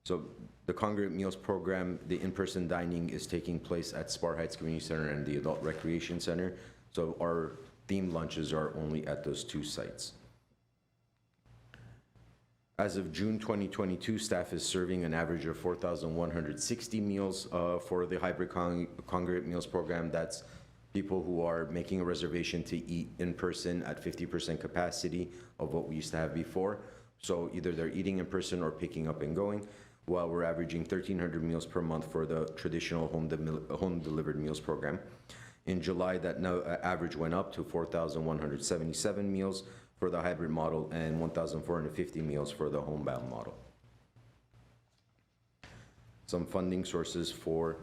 So the Congruent Meals program, the in-person dining is taking place at Spar Heights Community Center and the Adult Recreation Center. So our themed lunches are only at those 2 sites. As of June 2022, staff is serving an average of 4,160 meals for the hybrid Congruent Meals program. That's people who are making a reservation to eat in person at 50% capacity of what we used to have before. So either they're eating in person or picking up and going, while we're averaging 1,300 meals per month for the traditional home delivered meals program. In July, that average went up to 4,177 meals for the hybrid model and 1,450 meals for the homebound model. Some funding sources for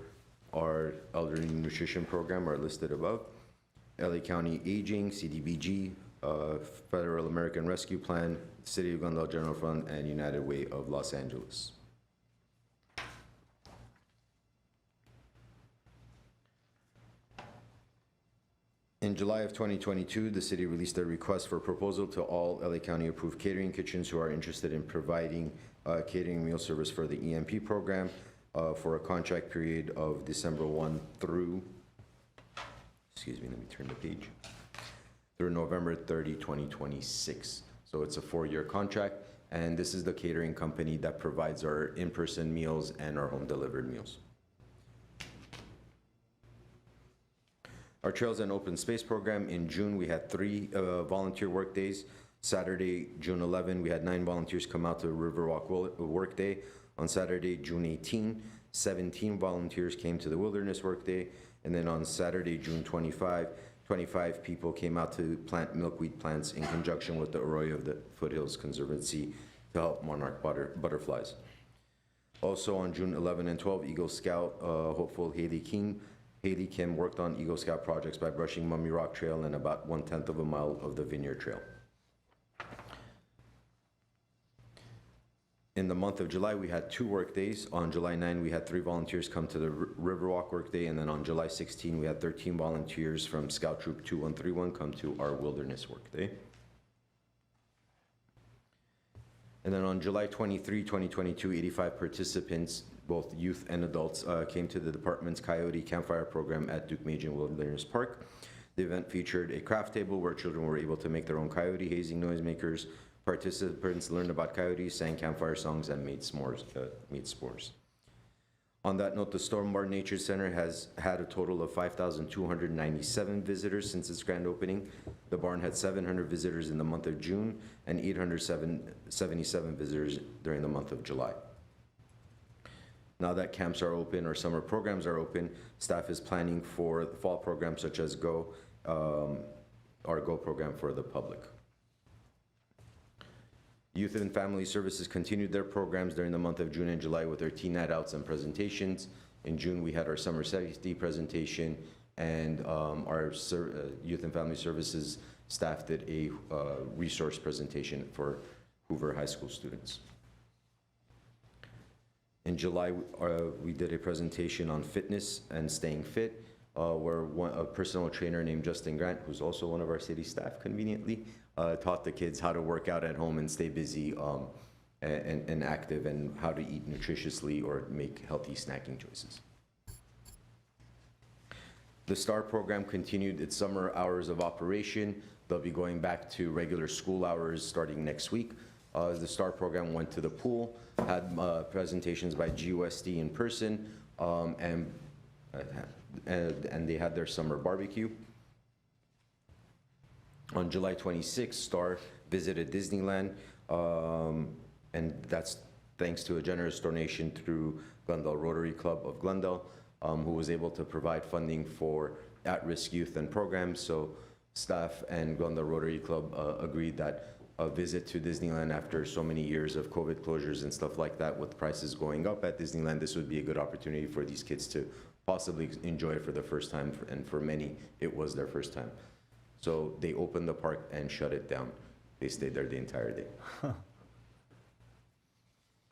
our elderly nutrition program are listed above. LA County Aging, CDBG, Federal American Rescue Plan, City of Glendale General Fund, and United Way of Los Angeles. In July of 2022, the city released a request for proposal to all LA County approved catering kitchens who are interested in providing catering meal service for the EMP program for a contract period of December 1 through, excuse me, let me turn the page, through November 30, 2026. So it's a 4-year contract, and this is the catering company that provides our in-person meals and our home-delivered meals. Our Trails and Open Space program, in June, we had 3 volunteer work days. Saturday, June 11, we had 9 volunteers come out to Riverwalk work day. On Saturday, June 18, 17 volunteers came to the Wilderness work day. And then on Saturday, June 25, 25 people came out to plant milkweed plants in conjunction with the Arroyo of the Foothills Conservancy to help monarch butterflies. Also on June 11 and 12, Eagle Scout hopeful Haley Kim worked on Eagle Scout projects by brushing Mummy Rock Trail and about 1/10 of a mile of the Vineyard Trail. In the month of July, we had 2 work days. On July 9, we had 3 volunteers come to the Riverwalk work day, and then on July 16, we had 13 volunteers from Scout Troop 2131 come to our Wilderness work day. And then on July 23, 2022, 85 participants, both youth and adults, came to the department's Coyote Campfire program at Duke-Major Wilderness Park. The event featured a craft table where children were able to make their own coyote hazing noisemakers. Participants learned about coyotes, sang campfire songs, and made s'mores. On that note, the Stormbar Nature Center has had a total of 5,297 visitors since its grand opening. The barn had 700 visitors in the month of June and 877 visitors during the month of July. Now that camps are open or summer programs are open, staff is planning for the fall programs such as Go, our Go program for the public. Youth and Family Services continued their programs during the month of June and July with their teen night outs and presentations. In June, we had our summer safety presentation, and our Youth and Family Services staff did a resource presentation for Hoover High School students. In July, we did a presentation on fitness and staying fit, where a personal trainer named Justin Grant, who's also one of our city staff conveniently, taught the kids how to work out at home and stay busy and active, and how to eat nutritiously or make healthy snacking choices. The STAR program continued its summer hours of operation. They'll be going back to regular school hours starting next week. The STAR program went to the pool, had presentations by GUSD in person, and they had their summer barbecue. On July 26th, STAR visited Disneyland, and that's thanks to a generous donation through Glendale Rotary Club of Glendale, who was able to provide funding for at-risk youth and programs. So staff and Glendale Rotary Club agreed that a visit to Disneyland after so many years of COVID closures and stuff like that, with prices going up at Disneyland, this would be a good opportunity for these kids to possibly enjoy it for the first time, and for many, it was their first time. So they opened the park and shut it down. They stayed there the entire day.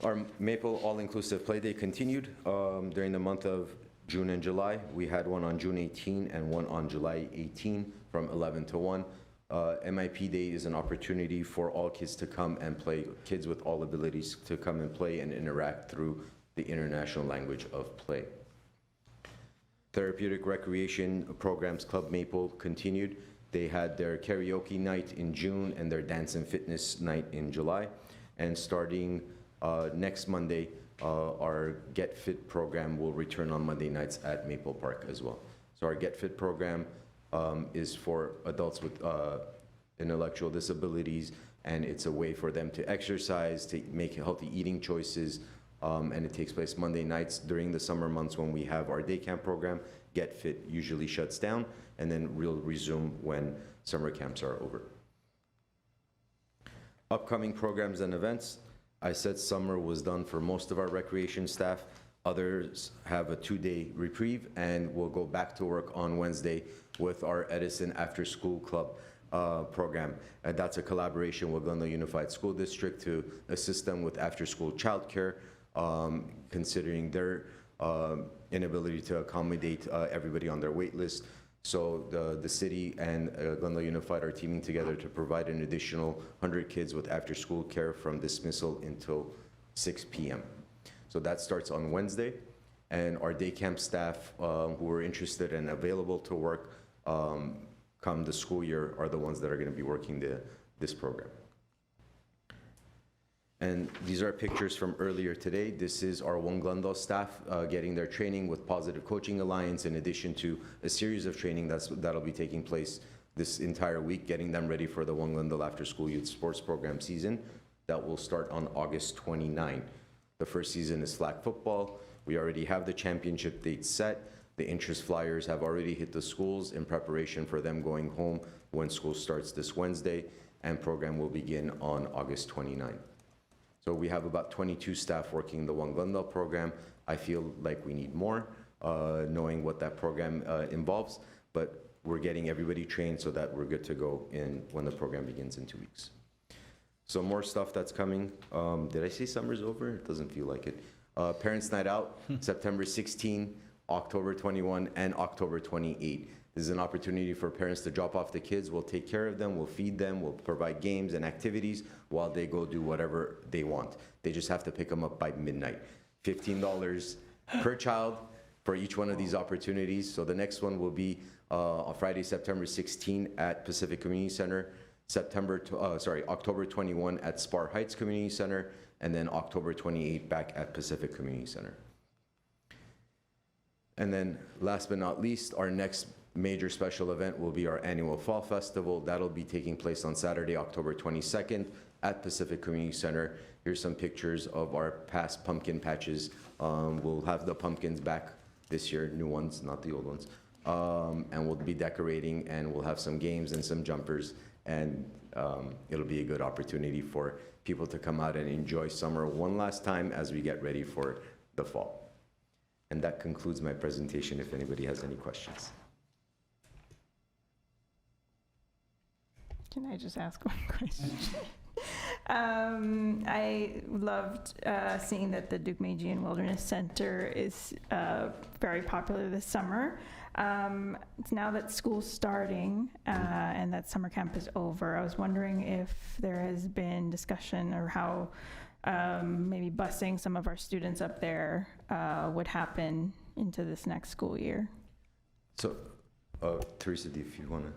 Our Maple All-Inclusive Play Day continued during the month of June and July. We had one on June 18 and one on July 18 from 11 to 1. MIP Day is an opportunity for all kids to come and play, kids with all abilities to come and play and interact through the international language of play. Therapeutic Recreation Programs Club Maple continued. They had their karaoke night in June and their dance and fitness night in July. And starting next Monday, our Get Fit program will return on Monday nights at Maple Park as well. So our Get Fit program is for adults with intellectual disabilities, and it's a way for them to exercise, to make healthy eating choices, and it takes place Monday nights during the summer months when we have our day camp program. Get Fit usually shuts down, and then we'll resume when summer camps are over. Upcoming programs and events. I said summer was done for most of our recreation staff. Others have a 2-day reprieve and will go back to work on Wednesday with our Edison After School Club program. And that's a collaboration with Glendale Unified School District to assist them with after-school childcare, considering their inability to accommodate everybody on their wait list. So the city and Glendale Unified are teaming together to provide an additional 100 kids with after-school care from dismissal until 6 p.m. So that starts on Wednesday, and our day camp staff who are interested and available to work come the school year are the ones that are going to be working this program. And these are pictures from earlier today. This is our One Glendale staff getting their training with Positive Coaching Alliance, in addition to a series of training that'll be taking place this entire week, getting them ready for the One Glendale After School Youth Sports Program season that will start on August 29. The first season is flag football. We already have the championship dates set. The interest flyers have already hit the schools in preparation for them going home when school starts this Wednesday, and program will begin on August 29. So we have about 22 staff working the One Glendale program. I feel like we need more, knowing what that program involves, but we're getting everybody trained so that we're good to go when the program begins in 2 weeks. So more stuff that's coming. Did I say summer's over? It doesn't feel like it. Parents' Night Out, September 16, October 21, and October 28. This is an opportunity for parents to drop off the kids. We'll take care of them, we'll feed them, we'll provide games and activities while they go do whatever they want. They just have to pick them up by midnight. $15 per child for each one of these opportunities. So the next one will be on Friday, September 16 at Pacific Community Center, October 21 at Spar Heights Community Center, and then October 28 back at Pacific Community Center. And then last but not least, our next major special event will be our annual Fall Festival. That'll be taking place on Saturday, October 22nd at Pacific Community Center. Here's some pictures of our past pumpkin patches. We'll have the pumpkins back this year, new ones, not the old ones. And we'll be decorating, and we'll have some games and some jumpers, and it'll be a good opportunity for people to come out and enjoy summer one last time as we get ready for the fall. And that concludes my presentation, if anybody has any questions. Can I just ask one question? I loved seeing that the Deukmejian Wilderness Center is very popular this summer. Now that school's starting and that summer camp is over, I was wondering if there has been discussion or how maybe busing some of our students up there would happen into this next school year. So, Teresa, if you want to.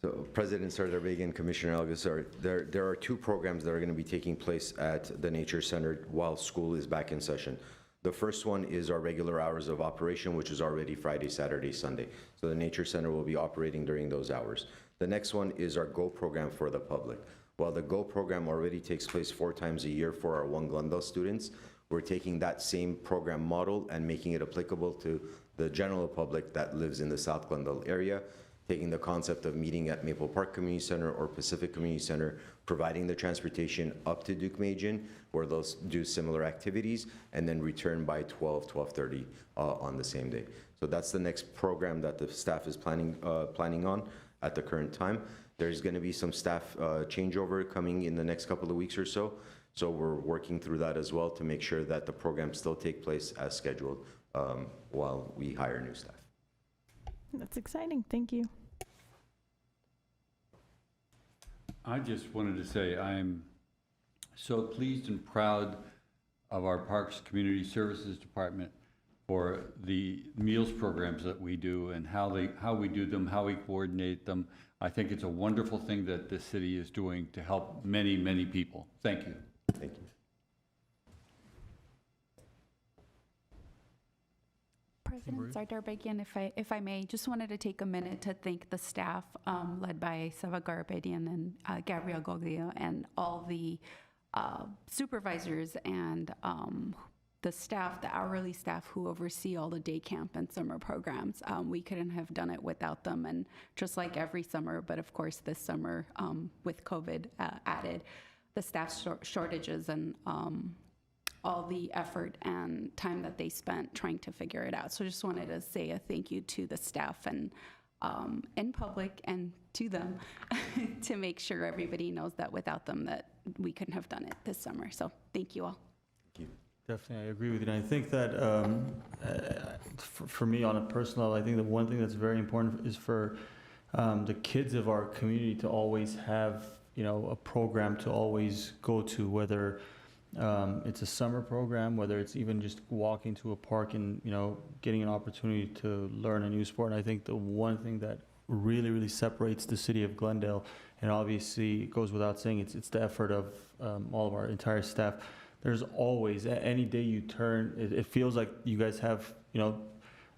So President Sardarbegian, Commissioner Alcazar, there are two programs that are going to be taking place at the Nature Center while school is back in session. The first one is our regular hours of operation, which is already Friday, Saturday, Sunday. So the Nature Center will be operating during those hours. The next one is our GO program for the public. While the GO program already takes place 4 times a year for our One Glendale students, we're taking that same program model and making it applicable to the general public that lives in the South Glendale area, taking the concept of meeting at Maple Park Community Center or Pacific Community Center, providing the transportation up to Deukmejian, where they'll do similar activities, and then return by 12:30 on the same day. So that's the next program that the staff is planning on at the current time. There's going to be some staff changeover coming in the next couple of weeks or so. So we're working through that as well to make sure that the programs still take place as scheduled while we hire new staff. That's exciting. Thank you. I just wanted to say I'm so pleased and proud of our Parks Community Services Department for the meals programs that we do and how we do them, how we coordinate them. I think it's a wonderful thing that this city is doing to help many, many people. Thank you. Thank you. President Sardarbegian, if I may, just wanted to take a minute to thank the staff led by Seva Garabedian and Gabriel Goglio and all the supervisors and the staff, the hourly staff who oversee all the day camp and summer programs. We couldn't have done it without them, and just like every summer, but of course this summer with COVID added, the staff shortages and all the effort and time that they spent trying to figure it out. So just wanted to say a thank you to the staff and in public and to them to make sure everybody knows that without them that we couldn't have done it this summer. So thank you all. Thank you. Definitely, I agree with you. And I think that for me on a personal level, I think that one thing that's very important is for the kids of our community to always have, a program to always go to, whether It's a summer program, whether it's even just walking to a park and, getting an opportunity to learn a new sport. And I think the one thing that really, really separates the city of Glendale, and obviously it goes without saying, it's the effort of all of our entire staff. There's always, any day you turn, it feels like you guys have,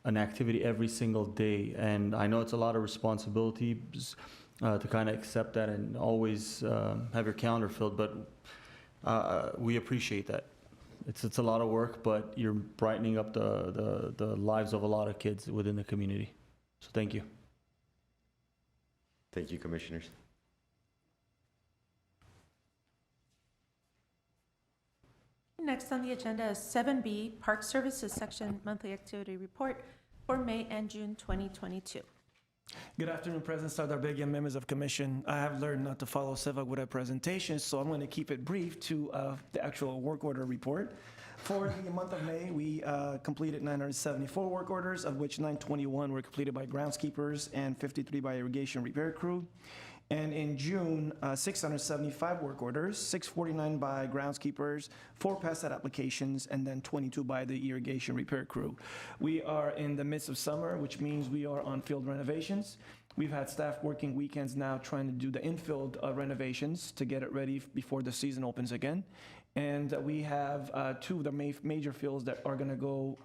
an activity every single day. And I know it's a lot of responsibility to kind of accept that and always have your calendar filled, but we appreciate that. It's a lot of work, but you're brightening up the lives of a lot of kids within the community. So thank you. Thank you, Commissioners. Next on the agenda is 7B, Park Services Section Monthly Activity Report for May and June 2022. Good afternoon, President Sardarbegian, members of Commission. I have learned not to follow CIVAG with a presentation, so I'm going to keep it brief to the actual work order report. For the month of May, we completed 974 work orders, of which 921 were completed by groundskeepers and 53 by irrigation repair crew. And in June, 675 work orders, 649 by groundskeepers, 4 pest applications, and then 22 by the irrigation repair crew. We are in the midst of summer, which means we are on field renovations. We've had staff working weekends now trying to do the infield renovations to get it ready before the season opens again. And we have 2 of the major fields that are going to go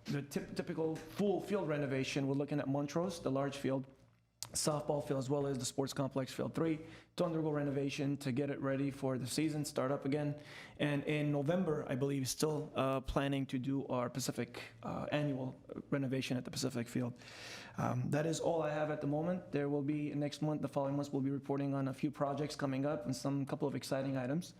the typical full field renovation. We're looking at Montrose, the large field, softball field, as well as the sports complex field 3 to undergo renovation to get it ready for the season, start up again. And in November, I believe, still planning to do our Pacific annual renovation at the Pacific field. That is all I have at the moment. There will be next month, the following months, we'll be reporting on a few projects coming up and couple of exciting items.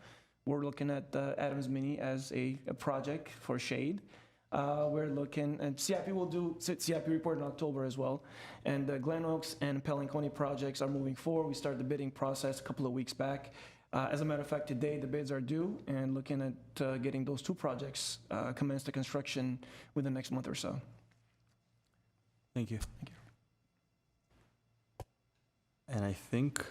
We're looking at Adams Mini as a project for shade. We're looking, and CIP will do CIP report in October as well. And the Glen Oaks and Pelinconi projects are moving forward. We started the bidding process a couple of weeks back. As a matter of fact, today the bids are due and looking at getting those 2 projects commenced the construction within the next month or so. Thank you. Thank you. And I think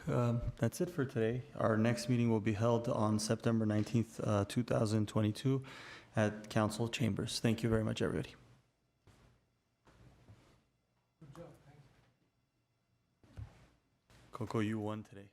that's it for today. Our next meeting will be held on September 19th, 2022 at Council Chambers. Thank you very much, everybody. Good job. Thank you. Coco, you won today.